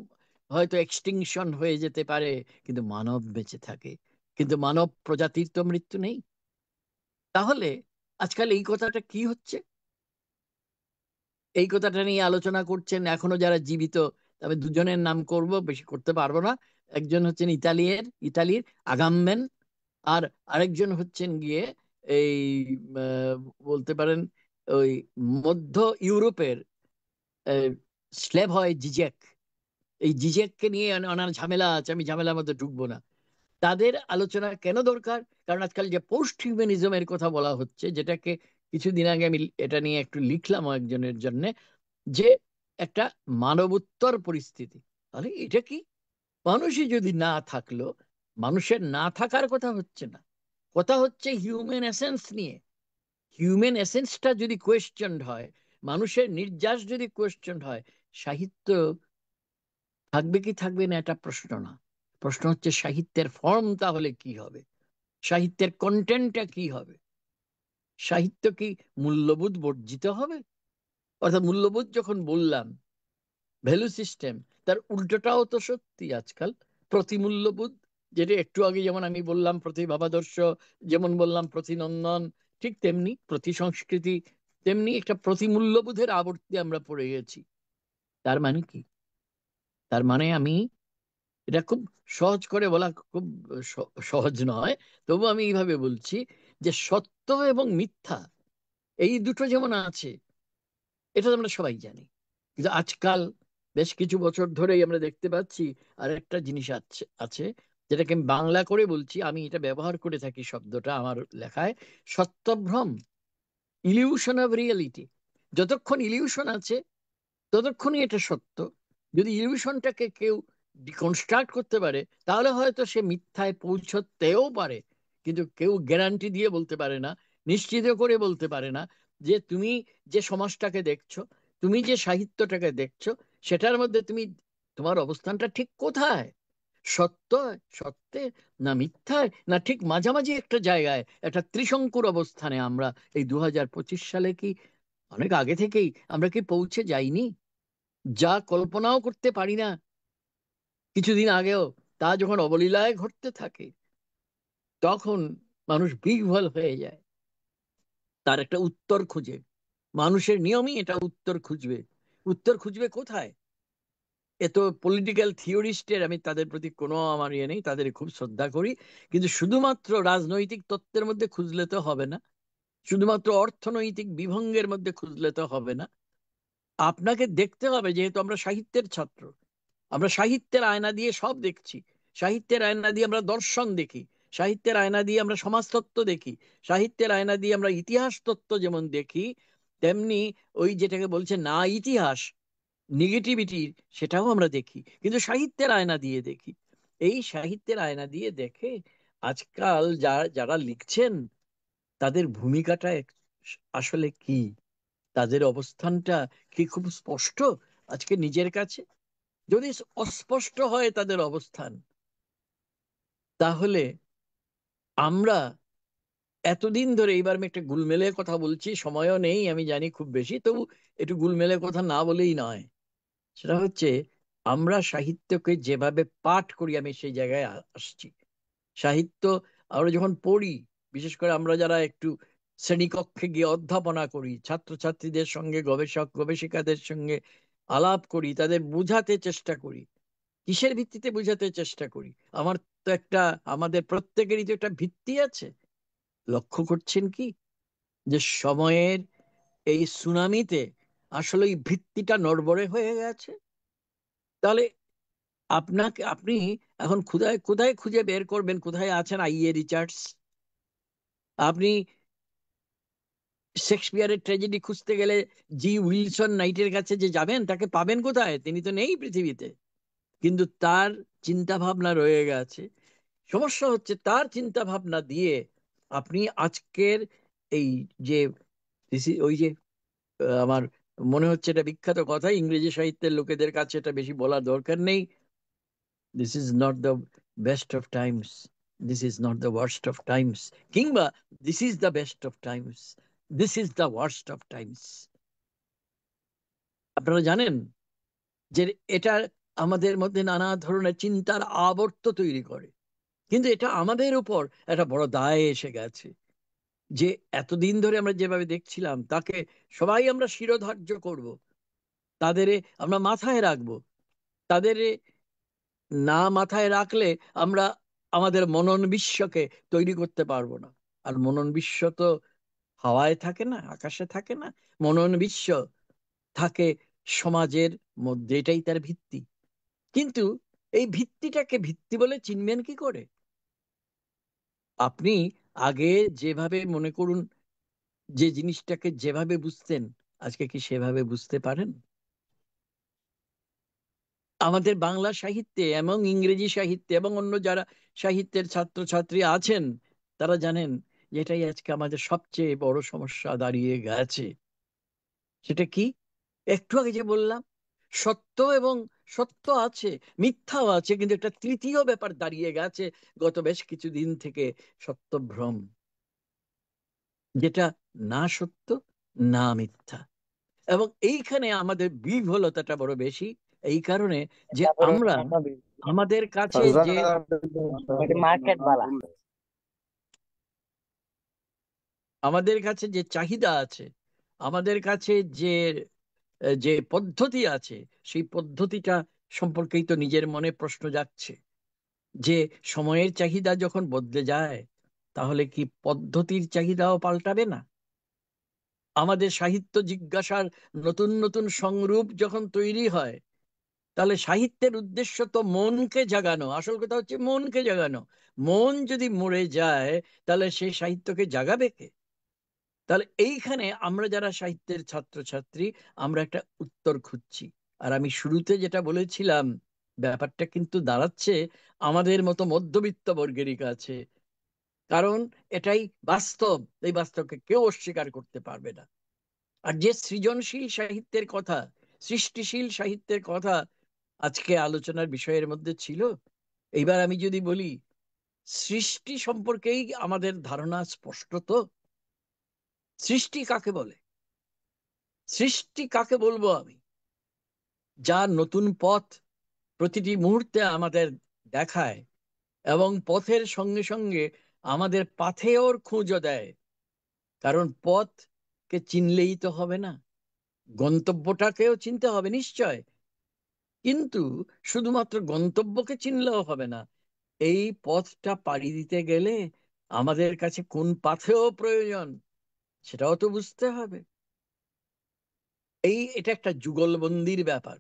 হয়তো এক্সটিংশন হয়ে যেতে পারে, কিন্তু মানব বেঁচে থাকে, কিন্তু মানব প্রজাতির তো মৃত্যু নেই। তাহলে আজকাল এই কথাটা কি হচ্ছে? এই কথাটা নিয়ে আলোচনা করছেন এখনো যারা জীবিত। তবে দুজনের নাম করব, বেশি করতে পারবো না। একজন হচ্ছেন ইতালির আগামবেন, আর আরেকজন হচ্ছেন গিয়ে এই আহ, বলতে পারেন ওই মধ্য ইউরোপের স্লেভ হয় জিজেক। এই জিজেককে নিয়ে ওনার ঝামেলা আছে, আমি ঝামেলার মধ্যে ঢুকবো না। তাদের আলোচনা কেন দরকার? কারণ আজকাল যে পোস্ট হিউম্যানিজমের কথা বলা হচ্ছে, যেটাকে কিছুদিন আগে আমি এটা নিয়ে একটু লিখলাম একজনের জন্য, যে একটা মানবোত্তর পরিস্থিতি। তাহলে এটা কি? মানুষই যদি না থাকলো, মানুষের না থাকার কথা হচ্ছে না, কথা হচ্ছে হিউম্যান এসেন্স নিয়ে। হিউম্যান এসেন্সটা যদি কোয়েশ্চেন্ড হয়, মানুষের নির্যাস যদি কোয়েশ্চেন্ড হয়, সাহিত্য থাকবে কি থাকবে না এটা প্রশ্ন না। প্রশ্ন হচ্ছে সাহিত্যের ফর্ম তাহলে কি হবে, সাহিত্যের কন্টেন্টটা কি হবে। সাহিত্য কি মূল্যবোধ বর্জিত হবে? অর্থাৎ মূল্যবোধ যখন বললাম, ভ্যালু সিস্টেম, তার উল্টোটাও তো সত্যি আজকাল। প্রতিমূল্যবোধ, যেটা একটু আগে যেমন আমি বললাম প্রতিভাবাদর্শ, যেমন বললাম প্রতিনন্দন, ঠিক তেমনি প্রতি সংস্কৃতি, তেমনি একটা প্রতিমূল্যবোধের আবর্তে আমরা পড়ে গেছি। তার মানে কি? তার মানে আমি, এটা খুব সহজ করে বলা খুব সহজ নয়, তবু আমি এইভাবে বলছি যে সত্য এবং মিথ্যা এই দুটো যেমন আছে, এটা তো আমরা সবাই জানি। কিন্তু আজকাল বেশ কিছু বছর ধরেই আমরা দেখতে পাচ্ছি আর একটা জিনিস আছে আছে যেটাকে আমি বাংলা করে বলছি, আমি এটা ব্যবহার করে থাকি শব্দটা আমার লেখায়, সত্যভ্রম, ইলিউশন অফ রিয়েলিটি। যতক্ষণ ইলিউশন আছে ততক্ষণই এটা সত্য। যদি ইলিউশনটাকে কেউ ডিকনস্ট্রাক্ট করতে পারে তাহলে হয়তো সে মিথ্যায় পৌঁছতেও পারে, কিন্তু কেউ গ্যারান্টি দিয়ে বলতে পারে না, নিশ্চিত করে বলতে পারে না যে তুমি যে সমাজটাকে দেখছো, তুমি যে সাহিত্যটাকে দেখছো, সেটার মধ্যে তুমি, তোমার অবস্থানটা ঠিক কোথায়, সত্য, সত্যে, না মিথ্যায়, না ঠিক মাঝামাঝি একটা জায়গায়, একটা ত্রিশঙ্কুর অবস্থানে আমরা এই 2025 সালে কি, অনেক আগে থেকেই আমরা কি পৌঁছে যাইনি? যা কল্পনাও করতে পারি না কিছুদিন আগেও, তা যখন অবলীলায় ঘটতে থাকে তখন মানুষ বিহ্বল হয়ে যায়, তার একটা উত্তর খুঁজে। মানুষের নিয়মই এটা, উত্তর খুঁজবে। উত্তর খুঁজবে কোথায়? এ তো পলিটিক্যাল থিওরিস্টের, আমি তাদের প্রতি কোনো আমার ইয়ে নেই, তাদের খুব শ্রদ্ধা করি, কিন্তু শুধুমাত্র রাজনৈতিক তত্ত্বের মধ্যে খুঁজলে তো হবে না, শুধুমাত্র অর্থনৈতিক বিভঙ্গের মধ্যে খুঁজলে তো হবে না। আপনাকে দেখতে হবে, যেহেতু আমরা সাহিত্যের ছাত্র, আমরা সাহিত্যের আয়না দিয়ে সব দেখছি। সাহিত্যের আয়না দিয়ে আমরা দর্শন দেখি, সাহিত্যের আয়না দিয়ে আমরা সমাজতত্ত্ব দেখি, সাহিত্যের আয়না দিয়ে আমরা ইতিহাস তত্ত্ব যেমন দেখি, তেমনি ওই যেটাকে বলছে না ইতিহাস, নেগেটিভিটির, সেটাও আমরা দেখি, কিন্তু সাহিত্যের আয়না দিয়ে দেখি। এই সাহিত্যের আয়না দিয়ে দেখে আজকাল যারা লিখছেন তাদের ভূমিকাটা আসলে কি, তাদের অবস্থানটা কি খুব স্পষ্ট আজকে নিজের কাছে? যদি অস্পষ্ট হয় তাদের অবস্থান, তাহলে আমরা এতদিন ধরে, এইবার আমি একটা গুলমেলের কথা বলছি, সময়ও নেই আমি জানি খুব বেশি, তবু একটু গুলমেলের কথা না বলেই নয়। সেটা হচ্ছে, আমরা সাহিত্যকে যেভাবে পাঠ করি, আমি সেই জায়গায় আসছি। সাহিত্য আমরা যখন পড়ি, বিশেষ করে আমরা যারা একটু শ্রেণীকক্ষে গিয়ে অধ্যাপনা করি, ছাত্রছাত্রীদের সঙ্গে, গবেষক গবেষিকাদের সঙ্গে আলাপ করি, তাদের বুঝাতে চেষ্টা করি, কিসের ভিত্তিতে বুঝাতে চেষ্টা করি? আমার তো একটা, আমাদের প্রত্যেকেরই তো একটা ভিত্তি আছে। লক্ষ্য করছেন কি যে সময়ের এই সুনামিতে আসলে এই ভিত্তিটা নড়বড়ে হয়ে গেছে? তাহলে আপনি এখন কোথায় কোথায় খুঁজে বের করবেন কোথায় আছেন আইএ রিচার্ডস? আপনি শেক্সপিয়ারের ট্র্যাজেডি খুঁজতে গেলে জি উইলসন নাইটের কাছে যে যাবেন, তাকে পাবেন কোথায়? তিনি তো নেই পৃথিবীতে, কিন্তু তার চিন্তা ভাবনা রয়ে গেছে। সমস্যা হচ্ছে তার চিন্তা ভাবনা দিয়ে আপনি আজকের এই যে ওই যে আমার মনে হচ্ছে এটা বিখ্যাত কথা, ইংরেজি সাহিত্যের লোকেদের কাছে এটা বেশি বলার দরকার নেই, this is not the best of times, this is not the worst of times, কিংবা this is the best of times, this is the worst of times. আপনারা জানেন যে এটা আমাদের মধ্যে নানা ধরনের চিন্তার আবর্ত তৈরি করে, কিন্তু এটা আমাদের উপর একটা বড় দায় এসে গেছে যে এতদিন ধরে আমরা যেভাবে দেখছিলাম তাকে সবাই আমরা শিরোধার্য করব, তাদের আমরা মাথায় রাখবো, তাদের না মাথায় রাখলে আমরা আমাদের মনন বিশ্বকে তৈরি করতে পারবো না। আর মনন বিশ্ব তো হাওয়ায় থাকে না, আকাশে থাকে না, মনন বিশ্ব থাকে সমাজের মধ্যে, এটাই তার ভিত্তি। কিন্তু এই ভিত্তিটাকে ভিত্তি বলে চিনবেন কি করে? আপনি আগে যেভাবে মনে করুন, যে জিনিসটাকে যেভাবে বুঝতেন, আজকে কি সেভাবে বুঝতে পারেন? আমাদের বাংলা সাহিত্যে এবং ইংরেজি সাহিত্যে এবং অন্য যারা সাহিত্যের ছাত্রছাত্রী আছেন, তারা জানেন যে এটাই আজকে আমাদের সবচেয়ে বড় সমস্যা দাঁড়িয়ে গেছে। সেটা কি? একটু আগে যে বললাম, সত্য এবং সত্য আছে, মিথ্যাও আছে, কিন্তু একটা তৃতীয় ব্যাপার দাঁড়িয়ে গেছে গত বেশ কিছুদিন থেকে, সত্যভ্রম, যেটা না সত্য না মিথ্যা। এবং এইখানে আমাদের বিহ্বলতাটা বড় বেশি। এই কারণে যে আমরা আমাদের কাছে যে মার্কেট বালা আমাদের কাছে যে চাহিদা আছে, আমাদের কাছে যে যে পদ্ধতি আছে, সেই পদ্ধতিটা সম্পর্কেই তো নিজের মনে প্রশ্ন যাচ্ছে যে সময়ের চাহিদা যখন বদলে যায়, তাহলে কি পদ্ধতির চাহিদাও পাল্টাবে না? আমাদের সাহিত্য জিজ্ঞাসার নতুন নতুন সংরূপ যখন তৈরি হয়, তাহলে সাহিত্যের উদ্দেশ্য তো মনকে জাগানো। আসল কথা হচ্ছে মনকে জাগানো। মন যদি মরে যায়, তাহলে সেই সাহিত্যকে জাগাবে কে? তাহলে এইখানে আমরা যারা সাহিত্যের ছাত্রছাত্রী, আমরা একটা উত্তর খুঁজছি। আর আমি শুরুতে যেটা বলেছিলাম, ব্যাপারটা কিন্তু দাঁড়াচ্ছে আমাদের মতো মধ্যবিত্ত বর্গেরই কাছে। কারণ এটাই বাস্তব, এই বাস্তবকে কেউ অস্বীকার করতে পারবে না। আর যে সৃজনশীল সাহিত্যের কথা, সৃষ্টিশীল সাহিত্যের কথা আজকে আলোচনার বিষয়ের মধ্যে ছিল, এইবার আমি যদি বলি, সৃষ্টি সম্পর্কেই আমাদের ধারণা স্পষ্ট তো? সৃষ্টি কাকে বলে? সৃষ্টি কাকে বলবো আমি? যা নতুন পথ প্রতিটি মুহূর্তে আমাদের দেখায়, এবং পথের সঙ্গে সঙ্গে আমাদের পাথেয়র খোঁজও দেয়। কারণ পথকে চিনলেই তো হবে না, গন্তব্যটাকেও চিনতে হবে নিশ্চয়। কিন্তু শুধুমাত্র গন্তব্যকে চিনলেও হবে না, এই পথটা পাড়ি দিতে গেলে আমাদের কাছে কোন পাথেয় প্রয়োজন, সেটাও তো বুঝতে হবে। এটা একটা যুগলবন্দির ব্যাপার।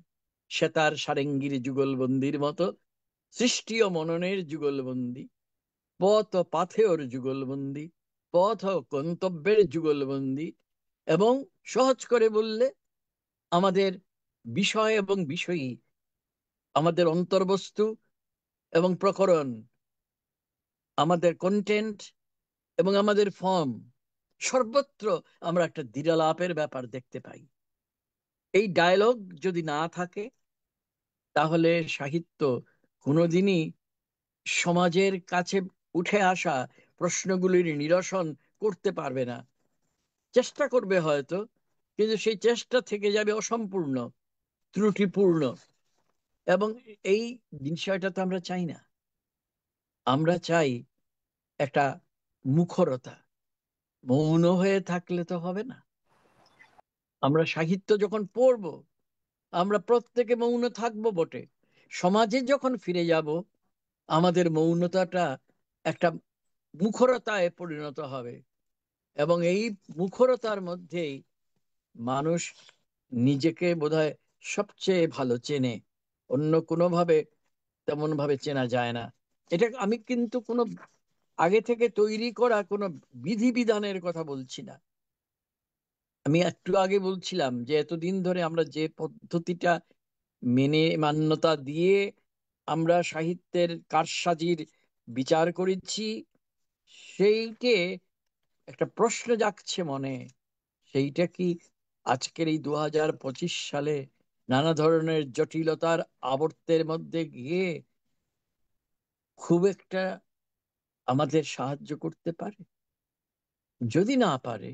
সেতার সারেঙ্গির যুগলবন্দির মতো সৃষ্টি ও মননের যুগলবন্দি, পথ ও পাথেয়র যুগলবন্দি, পথ ও গন্তব্যের যুগলবন্দি। এবং সহজ করে বললে, আমাদের বিষয় এবং বিষয়ী, আমাদের অন্তর্বস্তু এবং প্রকরণ, আমাদের কন্টেন্ট এবং আমাদের ফর্ম, সর্বত্র আমরা একটা দ্বিরালাপের ব্যাপার দেখতে পাই। এই ডায়লগ যদি না থাকে, তাহলে সাহিত্য কোনোদিনই সমাজের কাছে উঠে আসা প্রশ্নগুলির নিরসন করতে পারবে না। চেষ্টা করবে হয়তো, কিন্তু সেই চেষ্টা থেকে যাবে অসম্পূর্ণ, ত্রুটিপূর্ণ। এবং এই বিষয়টা তো আমরা চাই না। আমরা চাই একটা মুখরতা। মৌন হয়ে থাকলে তো হবে না। আমরা সাহিত্য যখন পড়ব, আমরা প্রত্যেকে মৌন থাকবো বটে। সমাজে যখন ফিরে যাব, আমাদের মৌনতাটা একটা মুখরতায় পরিণত হবে। এবং এই মুখরতার মধ্যেই মানুষ নিজেকে বোধহয় সবচেয়ে ভালো চেনে। অন্য কোনোভাবে তেমন ভাবে চেনা যায় না। এটা আমি কিন্তু কোনো আগে থেকে তৈরি করা কোনো বিধিবিধানের কথা বলছি না। আমি একটু আগে বলছিলাম যে এতদিন ধরে আমরা যে পদ্ধতিটা মেনে মান্যতা দিয়ে আমরা সাহিত্যের কারসাজির বিচার করেছি, সেইটে একটা প্রশ্ন জাগছে মনে। সেইটা কি আজকের এই 2025 সালে নানা ধরনের জটিলতার আবর্তের মধ্যে গিয়ে খুব একটা আমাদের সাহায্য করতে পারে? যদি না পারে,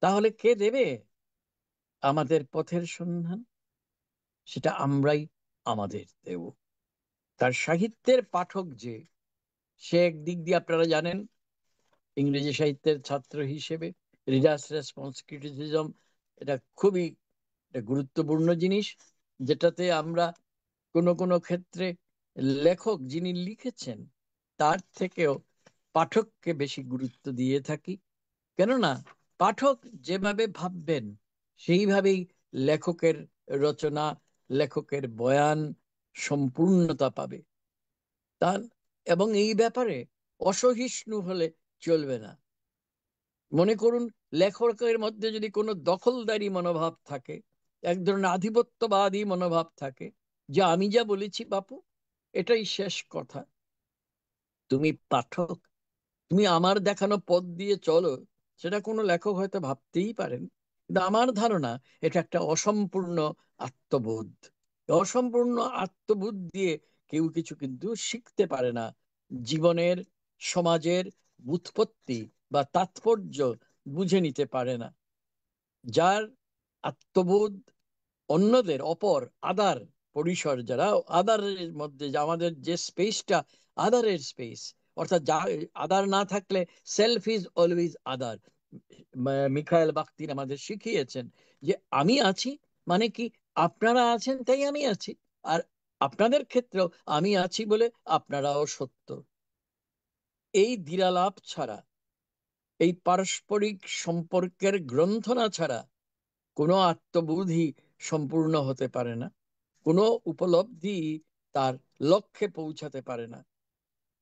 তাহলে কে দেবে আমাদের পথের সন্ধান? সেটা আমরাই আমাদের দেব। তার সাহিত্যের পাঠক যে, সে একদিক দিয়ে আপনারা জানেন, ইংরেজি সাহিত্যের ছাত্র হিসেবে রিডার্স রেসপন্স ক্রিটিসিজম, এটা খুবই একটা গুরুত্বপূর্ণ জিনিস, যেটাতে আমরা কোনো কোনো ক্ষেত্রে লেখক যিনি লিখেছেন তার থেকেও পাঠককে বেশি গুরুত্ব দিয়ে থাকি। কেননা পাঠক যেভাবে ভাববেন, সেইভাবেই লেখকের রচনা, লেখকের বয়ান সম্পূর্ণতা পাবে। তার এবং এই ব্যাপারে অসহিষ্ণু হলে চলবে না। মনে করুন, লেখকের মধ্যে যদি কোনো দখলদারি মনোভাব থাকে, এক ধরনের আধিপত্যবাদী মনোভাব থাকে, যে আমি যা বলেছি বাপু, এটাই শেষ কথা, তুমি পাঠক তুমি আমার দেখানো পথ দিয়ে চলো, সেটা কোনো লেখক হয়তো ভাবতেই পারেন। কিন্তু আমার ধারণা এটা একটা অসম্পূর্ণ আত্মবোধ। অসম্পূর্ণ আত্মবোধ দিয়ে কেউ কিছু কিন্তু শিখতে পারে না। জীবনের, সমাজের উৎপত্তি বা তাৎপর্য বুঝে নিতে পারে না। যার আত্মবোধ অন্যদের অপর আদার পরিসর, যারা আদারের মধ্যে, যে আমাদের যে স্পেসটা আদারের স্পেস, অর্থাৎ যা আদার না থাকলে self is always other. Mikhail Bakhtin আমাদের শিখিয়েছেন যে আমি আছি মানে কি, আপনারা আছেন তাই আমি আছি, আর আপনাদের ক্ষেত্রেও আমি আছি বলে আপনারাও সত্য। এই দ্বিরালাপ ছাড়া, এই পারস্পরিক সম্পর্কের গ্রন্থনা ছাড়া কোনো আত্মবোধই সম্পূর্ণ হতে পারে না, কোনো উপলব্ধি তার লক্ষ্যে পৌঁছাতে পারে না।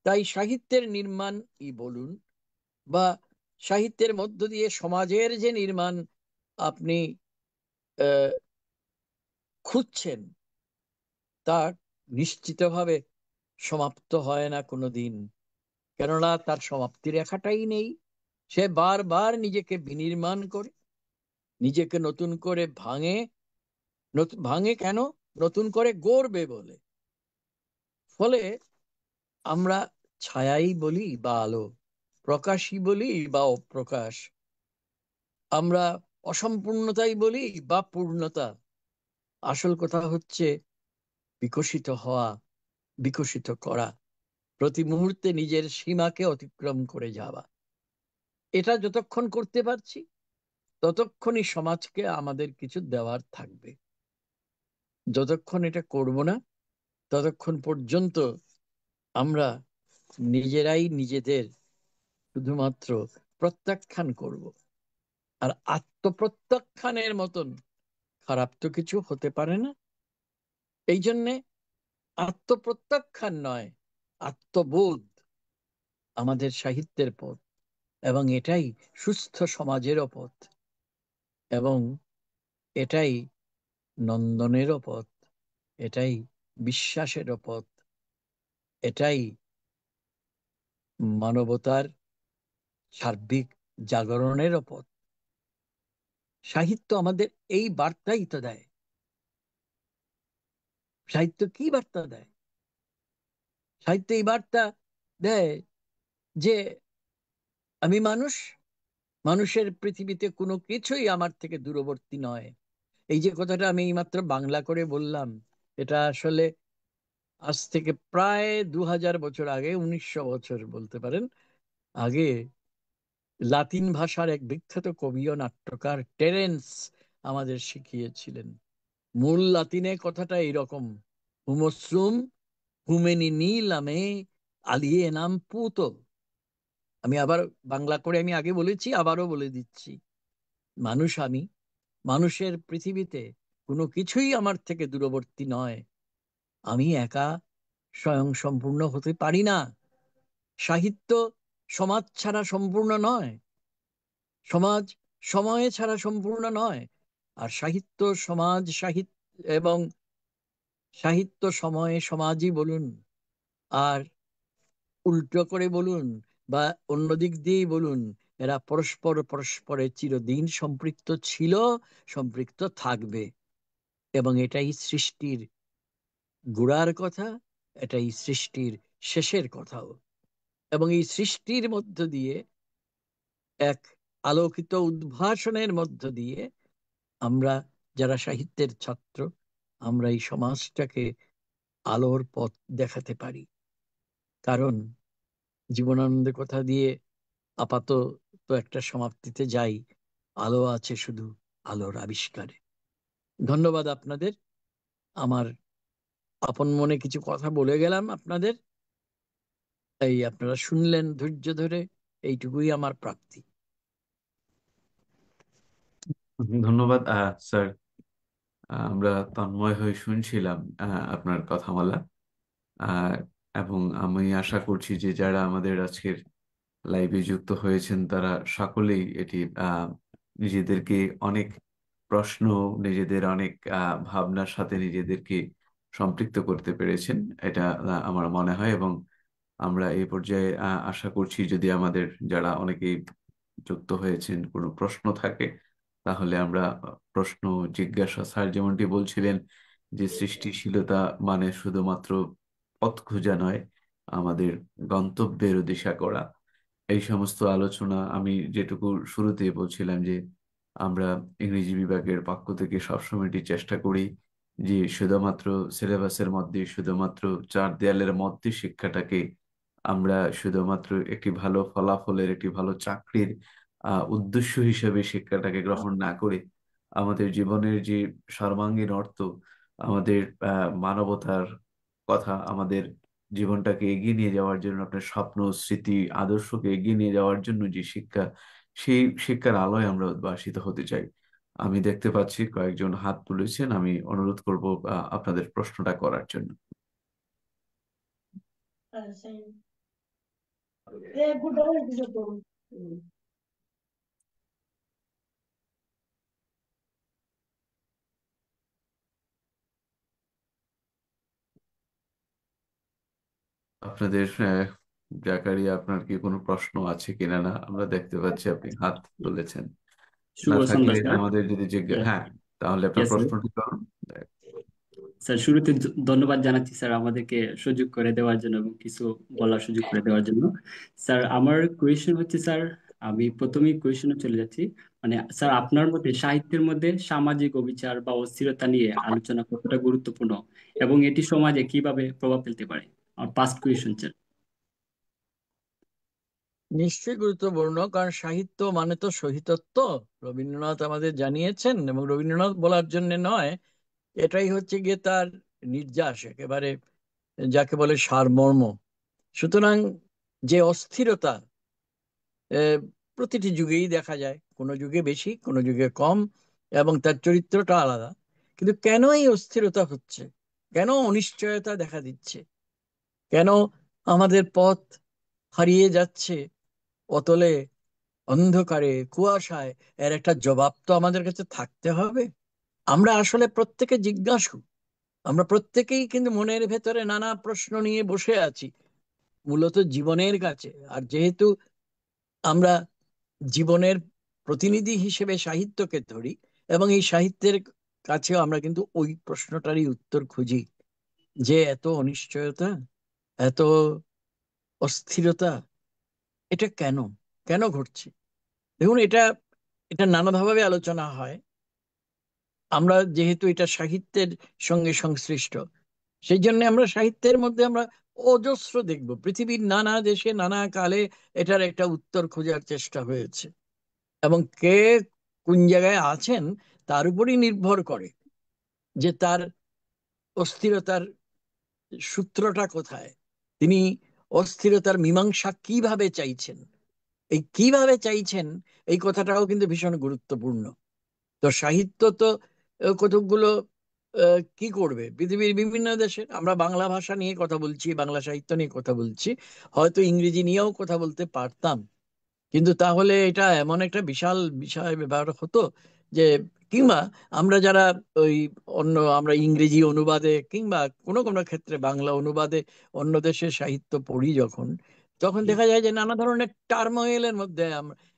তাই সাহিত্যের নির্মাণই বলুন, বা সাহিত্যের মধ্য দিয়ে সমাজের যে নির্মাণ আপনি আহ, খুঁজছেন, তা নিশ্চিতভাবে সমাপ্ত হয় না কোনোদিন, কেননা তার সমাপ্তি রেখাটাই নেই। সে বারবার নিজেকে বিনির্মাণ করে, নিজেকে নতুন করে ভাঙে। ভাঙে কেন? নতুন করে গড়বে বলে। ফলে আমরা ছায়াই বলি বা আলো, প্রকাশই বলি বা অপ্রকাশ, আমরা অসম্পূর্ণতাই বলি বা পূর্ণতা, আসল কথা হচ্ছে বিকশিত হওয়া, বিকশিত করা, প্রতি মুহূর্তে নিজের সীমাকে অতিক্রম করে যাওয়া। এটা যতক্ষণ করতে পারছি, ততক্ষণই সমাজকে আমাদের কিছু দেওয়ার থাকবে। যতক্ষণ এটা করব না, ততক্ষণ পর্যন্ত আমরা নিজেরাই নিজেদের শুধুমাত্র প্রত্যাখ্যান করব। আর আত্মপ্রত্যাখ্যানের মতন খারাপ তো কিছু হতে পারে না। এই জন্যে আত্মপ্রত্যাখ্যান নয়, আত্মবোধ আমাদের সাহিত্যের পথ, এবং এটাই সুস্থ সমাজেরও পথ, এবং এটাই নন্দনেরও পথ, এটাই বিশ্বাসেরও পথ, এটাই মানবতার সার্বিক জাগরণেরও পথ। সাহিত্য আমাদের এই বার্তাই তো দেয়। সাহিত্য কি বার্তা দেয়? সাহিত্য এই বার্তা দেয় যে আমি মানুষ, মানুষের পৃথিবীতে কোনো কিছুই আমার থেকে দূরবর্তী নয়। এই যে কথাটা আমি এইমাত্র বাংলা করে বললাম, এটা আসলে আজ থেকে প্রায় 2000 বছর আগে, 1900 বছর বলতে পারেন আগে, লাতিন ভাষার এক বিখ্যাত কবি ও নাট্যকার টেরেন্স আমাদের শিখিয়েছিলেন। মূল লাতিনে কথাটা এইরকম: হুমস্রুম হুমেনি নীলামে আলিয়েনাম পুতো। আমি আবার বাংলা করে আমি আগে বলেছি, আবারও বলে দিচ্ছি। মানুষ আমি, মানুষের পৃথিবীতে কোনো কিছুই আমার থেকে দূরবর্তী নয়। আমি একা স্বয়ং সম্পূর্ণ হতে পারি না। সাহিত্য সমাজ ছাড়া সম্পূর্ণ নয়, সমাজ সময় ছাড়া সম্পূর্ণ নয়। আর সাহিত্য সমাজ, সাহিত্য এবং সাহিত্য সময়ে সমাজই বলুন, আর উল্টো করে বলুন, বা অন্য দিক দিয়েই বলুন, এরা পরস্পর পরস্পরে চিরদিন সম্পৃক্ত ছিল, সম্পৃক্ত থাকবে। এবং এটাই সৃষ্টির গোড়ার কথা, এটাই সৃষ্টির শেষের কথাও। এবং এই সৃষ্টির মধ্য দিয়ে, এক আলোকিত উদ্ভাসনের মধ্য দিয়ে, আমরা যারা সাহিত্যের ছাত্র, আমরা এই সমাজটাকে আলোর পথ দেখাতে পারি। কারণ জীবনানন্দের কথা দিয়ে আপাতত তো একটা সমাপ্তিতে যাই, আলো আছে শুধু আলোর আবিষ্কারে। ধন্যবাদ আপনাদের। আমার আপন মনে কিছু কথা বলে গেলাম আপনাদের, এই আপনারা শুনলেন ধৈর্য ধরে, এইটুকুই আমার প্রাপ্তি। ধন্যবাদ স্যার। আমরা তন্ময় হয়ে শুনছিলাম আপনার কথামালা। আহ, এবং আমি আশা করছি যে যারা আমাদের আজকের লাইভে যুক্ত হয়েছেন তারা সকলেই এটি নিজেদেরকে অনেক প্রশ্ন, নিজেদের অনেক ভাবনার সাথে নিজেদেরকে সম্পৃক্ত করতে পেরেছেন, এটা আমার মনে হয়। এবং আমরা এই পর্যায়ে আশা করছি যদি আমাদের যারা অনেকেই যুক্ত হয়েছেন কোনো প্রশ্ন থাকে, তাহলে আমরা প্রশ্ন জিজ্ঞাসা, স্যার যেমনটি বলছিলেন যে সৃষ্টিশীলতা মানে শুধুমাত্র পথ খোঁজা নয়, আমাদের গন্তব্যের দিশা করা। এই সমস্ত আলোচনা আমি যেটুকু শুরুতেই বলছিলাম যে আমরা ইংরেজি বিভাগের পক্ষ থেকে সবসময় এটি চেষ্টা করি যে শুধুমাত্র সিলেবাসের মধ্যে, শুধুমাত্র চার দেয়ালের মধ্যে শিক্ষাটাকে আমরা শুধুমাত্র একটি ভালো ফলাফলের, একটি ভালো চাকরির উদ্দেশ্য হিসেবে শিক্ষাটাকে গ্রহণ না করে আমাদের জীবনের যে সর্বাঙ্গীন অর্থ, আমাদের মানবতার কথা, আমাদের জীবনটাকে এগিয়ে নিয়ে যাওয়ার জন্য, আপনার স্বপ্ন, স্মৃতি, আদর্শকে এগিয়ে নিয়ে যাওয়ার জন্য যে শিক্ষা, সেই শিক্ষার আলোয় আমরা উদ্ভাসিত হতে চাই। আমি দেখতে পাচ্ছি কয়েকজন হাত তুলেছেন, আমি অনুরোধ করব আপনাদের প্রশ্নটা করার জন্য। আপনাদের জাকারিয়া, আপনার কি কোনো প্রশ্ন আছে কিনা? না, আমরা দেখতে পাচ্ছি আপনি হাত তুলেছেন। শুভ না সন্ধ্যা থাকলে স্যার। আমাদের যদি হ্যাঁ, তাহলে আপনার ইয়েস স্যার। প্রশ্নটি করুন। স্যার, শুরুতে ধন্যবাদ জানাচ্ছি স্যার আমাদেরকে সুযোগ করে দেওয়ার জন্য এবং কিছু বলার সুযোগ করে দেওয়ার জন্য। স্যার, আমার কোয়েশ্চেন হচ্ছে স্যার, আমি প্রথমেই কোয়েশ্চেনে চলে যাচ্ছি। মানে স্যার, আপনার মতে সাহিত্যের মধ্যে সামাজিক অবিচার বা অস্থিরতা নিয়ে আলোচনা কতটা গুরুত্বপূর্ণ এবং এটি সমাজে কিভাবে প্রভাব ফেলতে পারে? আমার ফার্স্ট কোয়েশ্চেন স্যার। নিশ্চয়ই গুরুত্বপূর্ণ, কারণ সাহিত্য মানে তো সহিতত্ব। রবীন্দ্রনাথ আমাদের জানিয়েছেন, এবং রবীন্দ্রনাথ বলার জন্য নয়, এটাই হচ্ছে গিয়ে তার নির্যাস, একেবারে যাকে বলে সারমর্ম। সুতরাং যে অস্থিরতা প্রতিটি যুগেই দেখা যায়, কোনো যুগে বেশি, কোনো যুগে কম, এবং তার চরিত্রটা আলাদা। কিন্তু কেন এই অস্থিরতা হচ্ছে, কেন অনিশ্চয়তা দেখা দিচ্ছে, কেন আমাদের পথ হারিয়ে যাচ্ছে অতলে, অন্ধকারে, কুয়াশায়, এর একটা জবাব তো আমাদের কাছে থাকতে হবে। আমরা আসলে প্রত্যেকে জিজ্ঞাসু, আমরা প্রত্যেকেই কিন্তু মনের ভেতরে নানা প্রশ্ন নিয়ে বসে আছি, মূলত জীবনের কাছে। আর যেহেতু আমরা জীবনের প্রতিনিধি হিসেবে সাহিত্যকে ধরি, এবং এই সাহিত্যের কাছেও আমরা কিন্তু ওই প্রশ্নটারই উত্তর খুঁজি, যে এত অনিশ্চয়তা, এত অস্থিরতা, এটা কেন, কেন ঘটছে? দেখুন, এটা এটা নানাভাবে আলোচনা হয়। আমরা যেহেতু এটা সাহিত্যের সঙ্গে সংশ্লিষ্ট, সেই জন্য আমরা সাহিত্যের মধ্যে আমরা অজস্র দেখব, পৃথিবীর নানা দেশে নানা কালে এটার একটা উত্তর খোঁজার চেষ্টা হয়েছে। এবং কে কোন জায়গায় আছেন তার উপরই নির্ভর করে যে তার অস্থিরতার সূত্রটা কোথায়, তিনি অস্থিরতার মীমাংসা কিভাবে চাইছেন। এই কিভাবে চাইছেন, এই কথাটাও কিন্তু ভীষণ গুরুত্বপূর্ণ। তো সাহিত্য তো কতকগুলো কি করবে, পৃথিবীর বিভিন্ন দেশে আমরা বাংলা ভাষা নিয়ে কথা বলছি, বাংলা সাহিত্য নিয়ে কথা বলছি, হয়তো ইংরেজি নিয়েও কথা বলতে পারতাম, কিন্তু তাহলে এটা এমন একটা বিশাল বিষয় ব্যাপার হতো যে, কিংবা আমরা যারা ওই আমরা ইংরেজি অনুবাদে কিংবা কোনো কোনো ক্ষেত্রে বাংলা অনুবাদে অন্য দেশের সাহিত্য পড়ি যখন, তখন দেখা যায় যে নানা ধরনের টার্মোয়েলের মধ্যে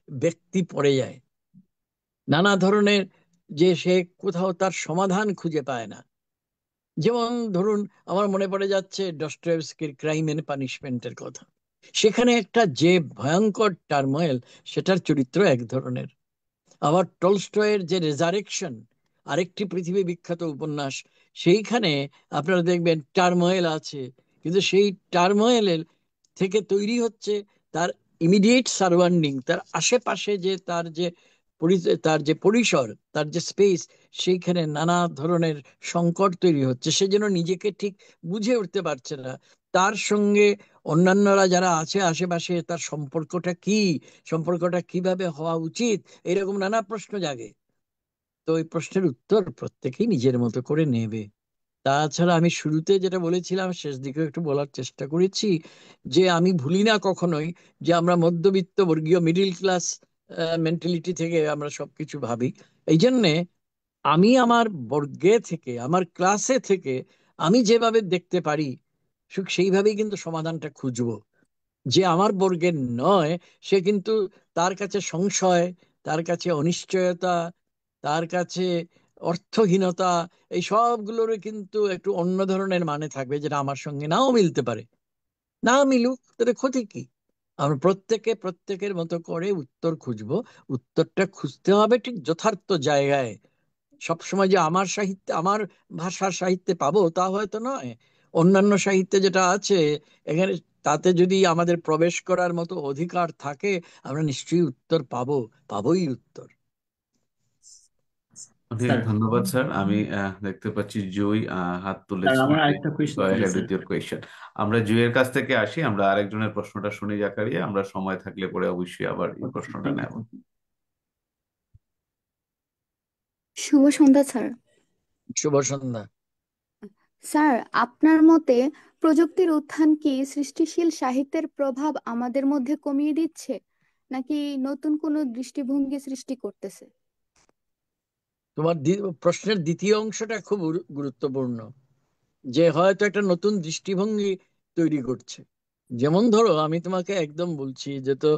ব্যক্তি পড়ে যায়, নানা ধরনের, যে সে কোথাও তার সমাধান খুঁজে পায় না। যেমন ধরুন, আমার মনে পড়ে যাচ্ছে ডস্টয়েভস্কির ক্রাইম এন্ড পানিশমেন্টের কথা। সেখানে একটা যে ভয়ঙ্কর টার্মোয়েল, সেটার চরিত্র এক ধরনের। আবার টলস্টয়ের যে রেজারেকশন, আরেকটি পৃথিবী বিখ্যাত উপন্যাস, সেইখানে আপনারা দেখবেন টার্মোয়েল আছে, কিন্তু সেই টার্মোয়েলের থেকে তৈরি হচ্ছে তার ইমিডিয়েট সারাউন্ডিং, তার আশেপাশে যে তার যে তার যে পরিসর, তার যে স্পেস, সেইখানে নানা ধরনের সংকট তৈরি হচ্ছে। সে যেন নিজেকে ঠিক বুঝে উঠতে পারছে না, তার সঙ্গে অন্যান্যরা যারা আছে আশেপাশে, তার সম্পর্কটা কি, সম্পর্কটা কিভাবে হওয়া উচিত, এরকম নানা প্রশ্ন জাগে। তো এই প্রশ্নের উত্তর প্রত্যেকেই নিজের মতো করে নেবে। তাছাড়া আমি শুরুতে যেটা বলেছিলাম, শেষ দিকে একটু বলার চেষ্টা করেছি, যে আমি ভুলি না কখনোই যে আমরা মধ্যবিত্ত বর্গীয় মিডিল ক্লাস মেন্টালিটি থেকে আমরা সবকিছু ভাবি। এই জন্যে আমি আমার বর্গে থেকে, আমার ক্লাসে থেকে আমি যেভাবে দেখতে পারি, সেইভাবেই কিন্তু সমাধানটা খুঁজবো। যে আমার বর্গের নয়, সে কিন্তু, তার কাছে সংশয়, তার কাছে অনিশ্চয়তা, তার কাছে অর্থহীনতা, এই সবগুলোর কিন্তু একটু অন্য ধরনের মানে থাকবে, যেটা আমার সঙ্গে নাও মিলতে পারে। না মিলুক, তাতে ক্ষতি কি? আমরা প্রত্যেকে প্রত্যেকের মতো করে উত্তর খুঁজবো। উত্তরটা খুঁজতে হবে ঠিক যথার্থ জায়গায়। সবসময় যে আমার সাহিত্যে, আমার ভাষার সাহিত্যে পাবো তা হয়তো নয়। অন্যান্য সাহিত্যে যেটা আছে এখানে, তাতে যদি আমাদের প্রবেশ করার মতো অধিকার থাকে, আমরা নিশ্চয়ই উত্তর পাবো, পাবোই উত্তর। অনেক স্যার ধন্যবাদ স্যার। আমি দেখতে পাচ্ছি জুই হাত স্যার তুলেছেন। আমার আরেকটা কোয়েশ্চেন Go ছিল ahead sir. with your question. আমরা জুইয়ের কাছ থেকে আসি, আমরা আরেকজনের প্রশ্নটা শুনি জাকারিয়া, আমরা সময় থাকলে পরে অবশ্যই আবার এই ওকে প্রশ্নটা থ্যাংক নেব। ইউ। শুভ সন্ধ্যা স্যার। শুভ সন্ধ্যা। স্যার, আপনার মতে প্রযুক্তির উত্থান কি সৃষ্টিশীল সাহিত্যের প্রভাব আমাদের মধ্যে কমিয়ে দিচ্ছে, নাকি নতুন কোনো দৃষ্টিভঙ্গি সৃষ্টি করতেছে? তোমার প্রশ্নের দ্বিতীয় অংশটা খুব গুরুত্বপূর্ণ, যে হয়তো একটা নতুন দৃষ্টিভঙ্গি তৈরি করছে। যেমন ধরো, আমি তোমাকে একদম বলছি যে, তো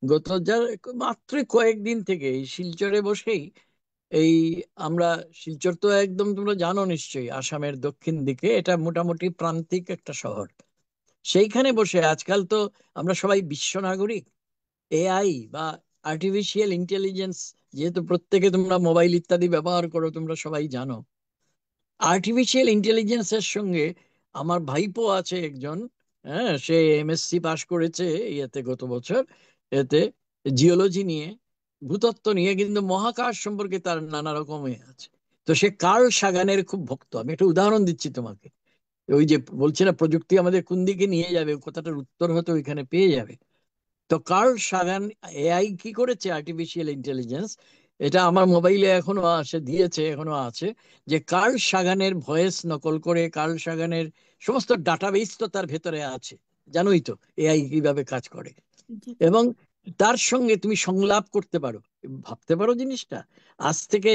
গত যা মাত্র কয়েকদিন থেকে এই শিলচরে বসেই এই আমরা, শিলচর তো একদম তোমরা জানো নিশ্চয়ই, আসামের দক্ষিণ দিকে, এটা মোটামুটি প্রান্তিক একটা শহর। সেইখানে বসে আজকাল তো আমরা সবাই বিশ্ব নাগরিক। এআই বা আর্টিফিশিয়াল ইন্টেলিজেন্স, যেহেতু প্রত্যেকে তোমরা মোবাইল ইত্যাদি ব্যবহার করো, তোমরা সবাই জানো। আর্টিফিশিয়াল ইন্টেলিজেন্সের সঙ্গে আমার ভাইপো আছে একজন, হ্যাঁ, সে এমএসসি পাশ করেছে ইয়েতে গত বছর, এতে জিওলজি নিয়ে, ভূতত্ত্ব নিয়ে, কিন্তু মহাকাশ সম্পর্কে তার নানা রকমের আছে। তো সে কার্ল সাগানের খুব ভক্ত। আমি একটা উদাহরণ দিচ্ছি তোমাকে। ওই যে বলছি না, প্রযুক্তি আমাদের কোন দিকে নিয়ে যাবে, কথাটার উত্তর হয়তো ওইখানে পেয়ে যাবে। তো কার্ল সাগান এআই কি করেছে, আর্টিফিশিয়াল ইন্টেলিজেন্স, এটা আমার মোবাইলে এখনো আসে, দিয়েছে, এখনো আছে, যে কার্ল সাগানের ভয়েস নকল করে, কার্ল সাগানের সমস্ত ডাটাবেস তো তার ভেতরে আছে। জানোই তো এআই কিভাবে কাজ করে। জি। এবং তার সঙ্গে তুমি সংলাপ করতে পারো। ভাবতে পারো জিনিসটা। আজ থেকে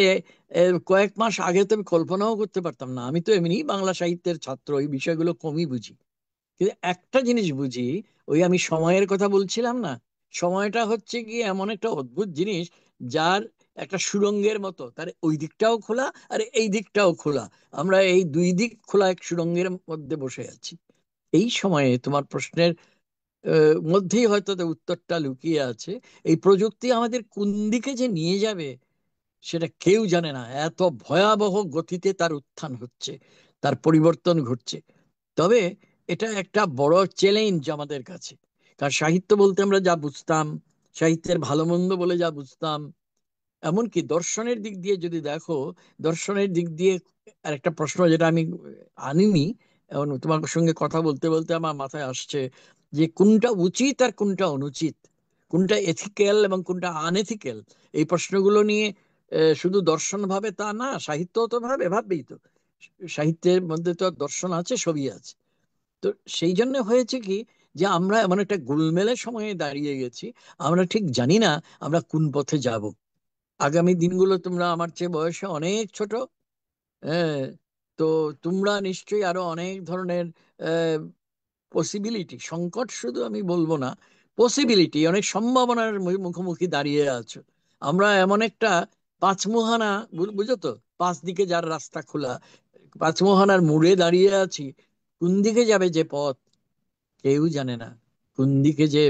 কয়েক মাস আগে তো আমি কল্পনাও করতে পারতাম না। আমি তো এমনি বাংলা সাহিত্যের ছাত্র, এই বিষয়গুলো কমই বুঝি। কিন্তু একটা জিনিস বুঝি, ওই আমি সময়ের কথা বলছিলাম না, সময়টা হচ্ছে গিয়ে এমন একটা অদ্ভুত জিনিস, যার একটা সুড়ঙ্গের মতো, তার ওই দিকটাও খোলা আর এই দিকটাও খোলা। আমরা এই দুই দিক খোলা এক সুড়ঙ্গের মধ্যে বসে আছি। এই সময়ে তোমার প্রশ্নের মধ্যেই হয়তো তার উত্তরটা লুকিয়ে আছে। এই প্রযুক্তি আমাদের কোন দিকে যে নিয়ে যাবে সেটা কেউ জানে না। এত ভয়াবহ গতিতে তার উত্থান হচ্ছে, তার পরিবর্তন ঘটছে। তবে এটা একটা বড় চ্যালেঞ্জ আমাদের কাছে। কারণ সাহিত্য বলতে আমরা যা বুঝতাম, সাহিত্যের ভালো মন্দ বলে যা বুঝতাম, এমনকি দর্শনের দিক দিয়ে যদি দেখো, দর্শনের দিক দিয়ে আরেকটা প্রশ্ন যেটা আমি আনিনি, এখন তোমার সঙ্গে কথা বলতে বলতে আমার মাথায় আসছে, যে কোনটা উচিত আর কোনটা অনুচিত, কোনটা এথিক্যাল এবং কোনটা আনএথিক্যাল, এই প্রশ্নগুলো নিয়ে শুধু দর্শন ভাবে তা না, সাহিত্য তো ভাববেই তো। সাহিত্যের মধ্যে তো আর দর্শন আছে, ছবি আছে। তো সেই জন্য হয়েছে কি, যে আমরা এমন একটা গোলমেলের সময়ে দাঁড়িয়ে গেছি, আমরা ঠিক জানি না আমরা কোন পথে যাব। আগামী দিনগুলো, তোমরা আমার চেয়ে বয়সে অনেক ছোট, হ্যাঁ, তো তোমরা নিশ্চয়ই আরো অনেক ধরনের পসিবিলিটি, সংকট শুধু আমি বলবো না, পসিবিলিটি, অনেক সম্ভাবনার মুখোমুখি দাঁড়িয়ে আছো। আমরা এমন একটা পাঁচমোহানা, বুঝো তো, পাঁচ দিকে যার রাস্তা খোলা, পাঁচমোহানার মোড়ে দাঁড়িয়ে আছি। কোন দিকে যাবে যে পথ, কেউ জানে না। কোন দিকে যে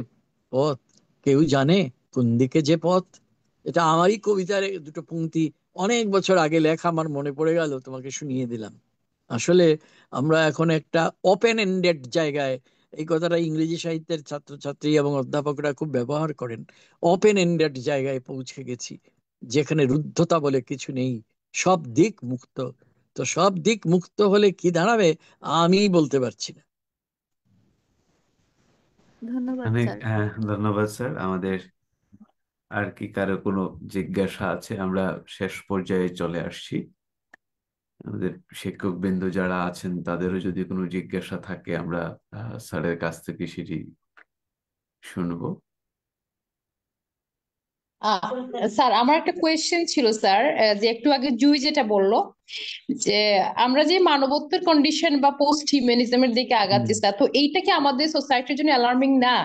পথ, কেউ জানে কোন দিকে যে পথ। এটা আমারই কবিতার দুটো পংক্তি, অনেক বছর আগে লেখা, আমার মনে পড়ে গেল, তোমাকে শুনিয়ে দিলাম। আসলে আমরা এখন একটা ওপেন এন্ডেড জায়গায়, এই কথাটা ইংরেজি সাহিত্যের ছাত্রছাত্রী এবং অধ্যাপকরা খুব ব্যবহার করেন। ওপেন এন্ডেড জায়গায় পৌঁছে গেছি, যেখানে রুদ্ধতা বলে কিছু নেই, সব দিক মুক্ত। তো সব দিক মুক্ত হলে কি দাঁড়াবে, আমি বলতে পারছি না। ধন্যবাদ অনেক স্যার। ধন্যবাদ স্যার। আমাদের আর কি কারো কোনো জিজ্ঞাসা আছে? আমরা শেষ পর্যায়ে চলে আসছি। আমাদের শিক্ষক বিন্দু যারা আছেন তাদেরও যদি কোনো জিজ্ঞাসা থাকে, আমরা স্যারের কাছ থেকে সেটি শুনবো। আহ, স্যার আমার একটা কোয়েশ্চেন ছিল স্যার, যে একটু আগে জুই যেটা বললো, যে আমরা যে মানবত্বের কন্ডিশন বা পোস্ট হিউম্যানিজমের দিকে আগাচ্ছি স্যার, তো এইটা কি আমাদের সোসাইটির জন্য অ্যালার্মিং না?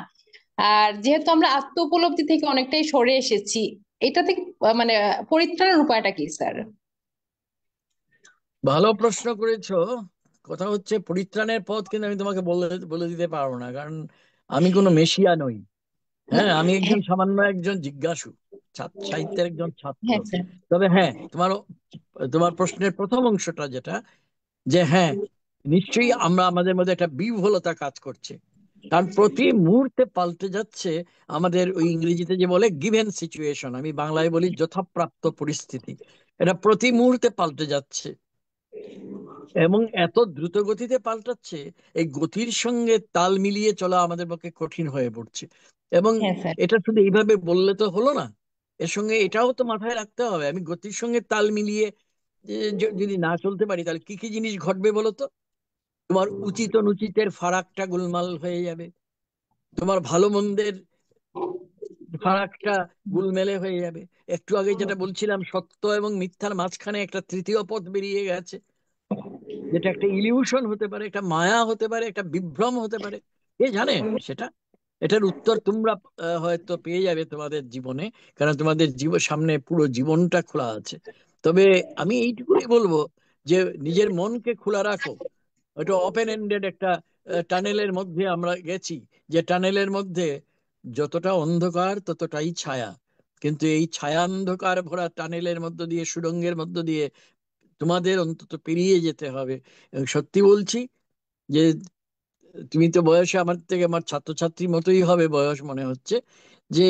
আর যেহেতু আমরা আত্ম উপলব্ধি থেকে অনেকটাই সরে এসেছি, এটা থেকে মানে পরিত্রাণের উপায়টা কি স্যার? ভালো প্রশ্ন করেছো। কথা হচ্ছে পরিত্রাণের পথ, কিন্তু আমি তোমাকে বলে বলে দিতে পারবো না, কারণ আমি কোনো মেশিয়া নই। হ্যাঁ, আমি সামান্য একজন জিজ্ঞাসু, সাহিত্যের একজন ছাত্র। হ্যাঁ স্যার। তবে হ্যাঁ, তোমার প্রশ্নের প্রথম অংশটা যেটা, যে হ্যাঁ, নিশ্চয়ই আমরা আমাদের মধ্যে একটা বিহ্বলতা কাজ করছে, কারণ প্রতি মুহূর্তে পাল্টে যাচ্ছে আমাদের, ওই ইংরেজিতে যে বলে গিভেন সিচুয়েশন, আমি বাংলায় বলি যথাপ্রাপ্ত পরিস্থিতি। এটা প্রতি মুহূর্তে পাল্টে যাচ্ছে এবং এত দ্রুত গতিতে পাল্টাচ্ছে, এই গতির সঙ্গে তাল মিলিয়ে চলা আমাদের পক্ষে কঠিন হয়ে পড়ছে। এবং হ্যাঁ স্যার। এটা শুধু এইভাবে বললে তো হলো না, এর সঙ্গে এটাও তো মাথায় রাখতে হবে, আমি গতির সঙ্গে তাল মিলিয়ে যদি না চলতে পারি, তাহলে কি কি জিনিস ঘটবে বলো তো? তোমার উচিত অনুচিতের ফারাকটা গোলমাল হয়ে যাবে, তোমার ভালো মন্দের ফারাকটা গোলমেলে হয়ে যাবে। একটু আগে যেটা বলছিলাম, সত্য এবং মিথ্যার মাঝখানে একটা তৃতীয় পথ বেরিয়ে গেছে, যেটা একটা ইলিউশন হতে পারে, একটা মায়া হতে পারে, একটা বিভ্রম হতে পারে। কে জানে সেটা? এটার উত্তর তোমরা হয়তো পেয়ে যাবে তোমাদের জীবনে, কারণ তোমাদের সামনে পুরো জীবনটা খোলা আছে। তবে আমি এইটুকুই বলবো যে নিজের মনকে খোলা রাখো। ওটা ওপেন এন্ডেড একটা টানেলের মধ্যে আমরা গেছি, যে টানেলের মধ্যে যতটা অন্ধকার ততটাই ছায়া, কিন্তু এই ছায়া অন্ধকার ভরা টানেলের মধ্য দিয়ে, সুড়ঙ্গের মধ্য দিয়ে তোমাদের অন্তত পেরিয়ে যেতে হবে। এবং সত্যি বলছি যে তুমি তো বয়সে আমার থেকে, আমার ছাত্রছাত্রীর মতোই হবে বয়স মনে হচ্ছে, যে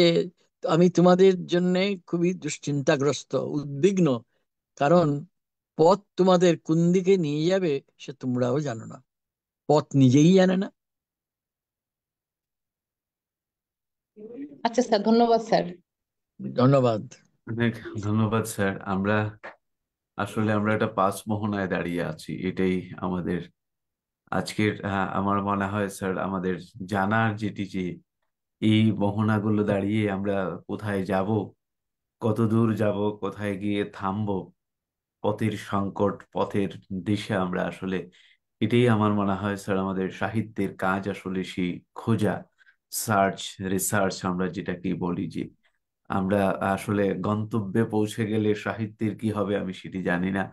আমি তোমাদের জন্য খুবই দুশ্চিন্তাগ্রস্ত, উদ্বিগ্ন, কারণ পথ তোমাদের কোন দিকে নিয়ে যাবে সে তোমরাও জানো না, পথ নিজেই জানে না। আচ্ছা স্যার, ধন্যবাদ স্যার। ধন্যবাদ। অনেক ধন্যবাদ স্যার। আমরা একটা পাঁচ মোহনায় দাঁড়িয়ে আছি, এটাই আমাদের আজকের আমার মনে হয় স্যার আমাদের জানার যেটি, যে এই মোহনাগুলো দাঁড়িয়ে আমরা কোথায় যাব, কত দূর যাব, কোথায় গিয়ে থামবো, পথের সংকট, পথের দিশা আমরা আসলে, এটাই আমার মনে হয় স্যার আমাদের সাহিত্যের কাজ, আসলে সেই খোঁজা, সার্চ, রিসার্চ আমরা যেটাকে বলি, যে আমরা আসলে গন্তব্যে পৌঁছে গেলে সাহিত্যের কি হবে আমি সেটি জানি না।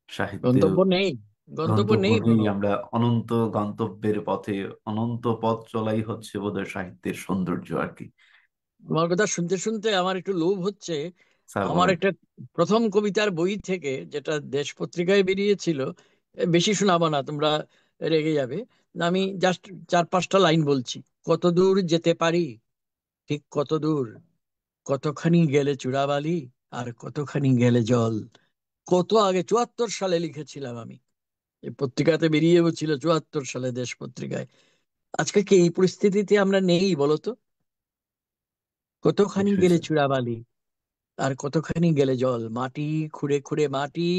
সাহিত্য গন্তব্য নেই, গন্তব্য গন্তব্য নেই নেই, কোনো। আমরা অনন্ত গন্তব্যের পথে, অনন্ত পথ চলাই হচ্ছে বোধহয় সাহিত্যের সৌন্দর্য আর কি। তোমার কথা শুনতে শুনতে আমার একটু লোভ হচ্ছে। স্যার আমার বলেন। একটা প্রথম কবিতার বই থেকে, যেটা দেশ পত্রিকায় বেরিয়েছিল, বেশি শোনাবো না, তোমরা রেগে যাবে, আমি জাস্ট 4-5টা লাইন বলছি। কত দূর যেতে পারি, ঠিক কত দূর, কতখানি গেলে চূড়াবালি, আর কতখানি গেলে জল। কত আগে, 74 সালে লিখেছিলাম আমি, এই পত্রিকাতে বেরিয়েও ছিল 74 সালে, দেশ পত্রিকায়। আজকে কি এই পরিস্থিতিতে আমরা নেই বলতো? কতখানি নিশ্চয়ই গেলে স্যার। চূড়াবালি, আর কতখানি গেলে জল, মাটি খুঁড়ে খুঁড়ে মাটি,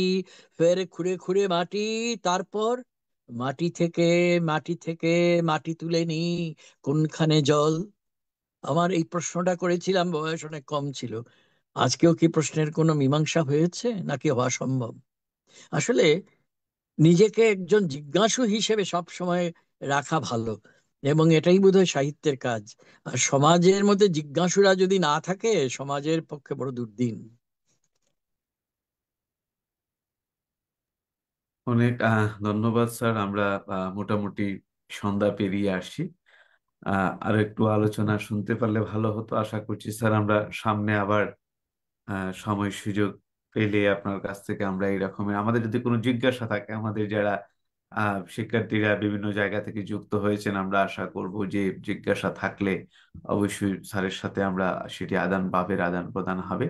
ফের খুঁড়ে খুঁড়ে মাটি, তারপর মাটি থেকে মাটি তুলে নি, কোনখানে জল। আমার এই প্রশ্নটা করেছিলাম, বয়স অনেক কম ছিল। আজকেও কি প্রশ্নের কোনো মীমাংসা হয়েছে, নাকি হওয়া সম্ভব? আসলে নিজেকে একজন জিজ্ঞাসু হিসেবে সব সময় রাখা ভালো, এবং এটাই বোধহয় সাহিত্যের কাজ। আর সমাজের মধ্যে জিজ্ঞাসুরা যদি না থাকে, সমাজের পক্ষে বড় দুর্দিন। অনেক ধন্যবাদ স্যার। আমরা মোটামুটি সন্ধ্যা পেরিয়ে আসছি। আরো একটু আলোচনা শুনতে পারলে ভালো হতো। আশা করছি স্যার আমরা সামনে আবার সময় সুযোগ পেলে আপনার কাছ থেকে আমরা এই রকমের, আমাদের যদি কোনো জিজ্ঞাসা থাকে, আমাদের যারা শিক্ষার্থীরা বিভিন্ন জায়গা থেকে যুক্ত হয়েছেন, আমরা আশা করব যে জিজ্ঞাসা থাকলে অবশ্যই স্যারের সাথে আমরা সেটি আদান প্রদান হবে।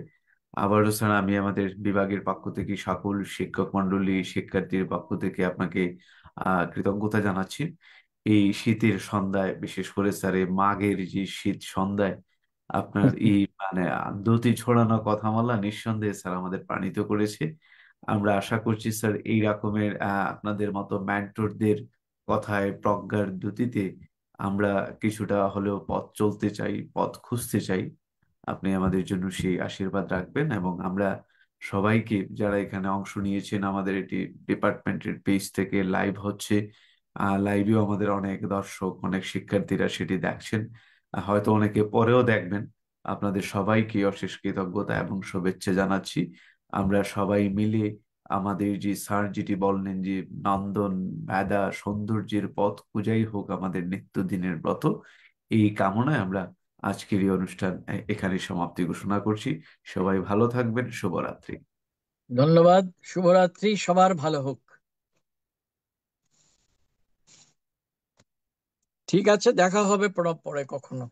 আবারও স্যার আমি আমাদের বিভাগের পক্ষ থেকে সকল শিক্ষক মণ্ডলী, শিক্ষার্থীর পক্ষ থেকে আপনাকে কৃতজ্ঞতা জানাচ্ছি। এই শীতের সন্ধ্যায়, বিশেষ করে স্যার এই মাঘের যে শীত সন্ধ্যায় আপনার এই মানে দ্যুতি ছড়ানো কথামালা নিঃসন্দেহে স্যার আমাদের প্রাণিত করেছে। আমরা আশা করছি স্যার এই রকমের আপনাদের মতো মেন্টরদের কথায়, প্রজ্ঞার দ্যুতিতে আমরা কিছুটা হলেও পথ চলতে চাই, পথ খুঁজতে চাই। আপনি আমাদের জন্য সেই আশীর্বাদ রাখবেন, এবং আমরা সবাইকে যারা এখানে অংশ নিয়েছেন, আমাদের এটি ডিপার্টমেন্টের পেজ থেকে লাইভ হচ্ছে, লাইভেও আমাদের অনেক দর্শক, অনেক শিক্ষার্থীরা সেটি দেখছেন, হয়তো অনেকে পরেও দেখবেন। আপনাদের সবাইকে অশেষ কৃতজ্ঞতা এবং শুভেচ্ছা জানাচ্ছি। আমরা সবাই মিলে আমাদের যে স্যার যেটি বললেন, যে নন্দন মেধা সৌন্দর্যের পথ খুঁজাই হোক আমাদের নিত্যদিনের ব্রত, এই কামনায় আমরা আজকের এই অনুষ্ঠান এখানে সমাপ্তি ঘোষণা করছি। সবাই ভালো থাকবেন। শুভরাত্রি। ধন্যবাদ। শুভরাত্রি, সবার ভালো হোক। ঠিক আছে, দেখা হবে প্রণব পরে কখনো।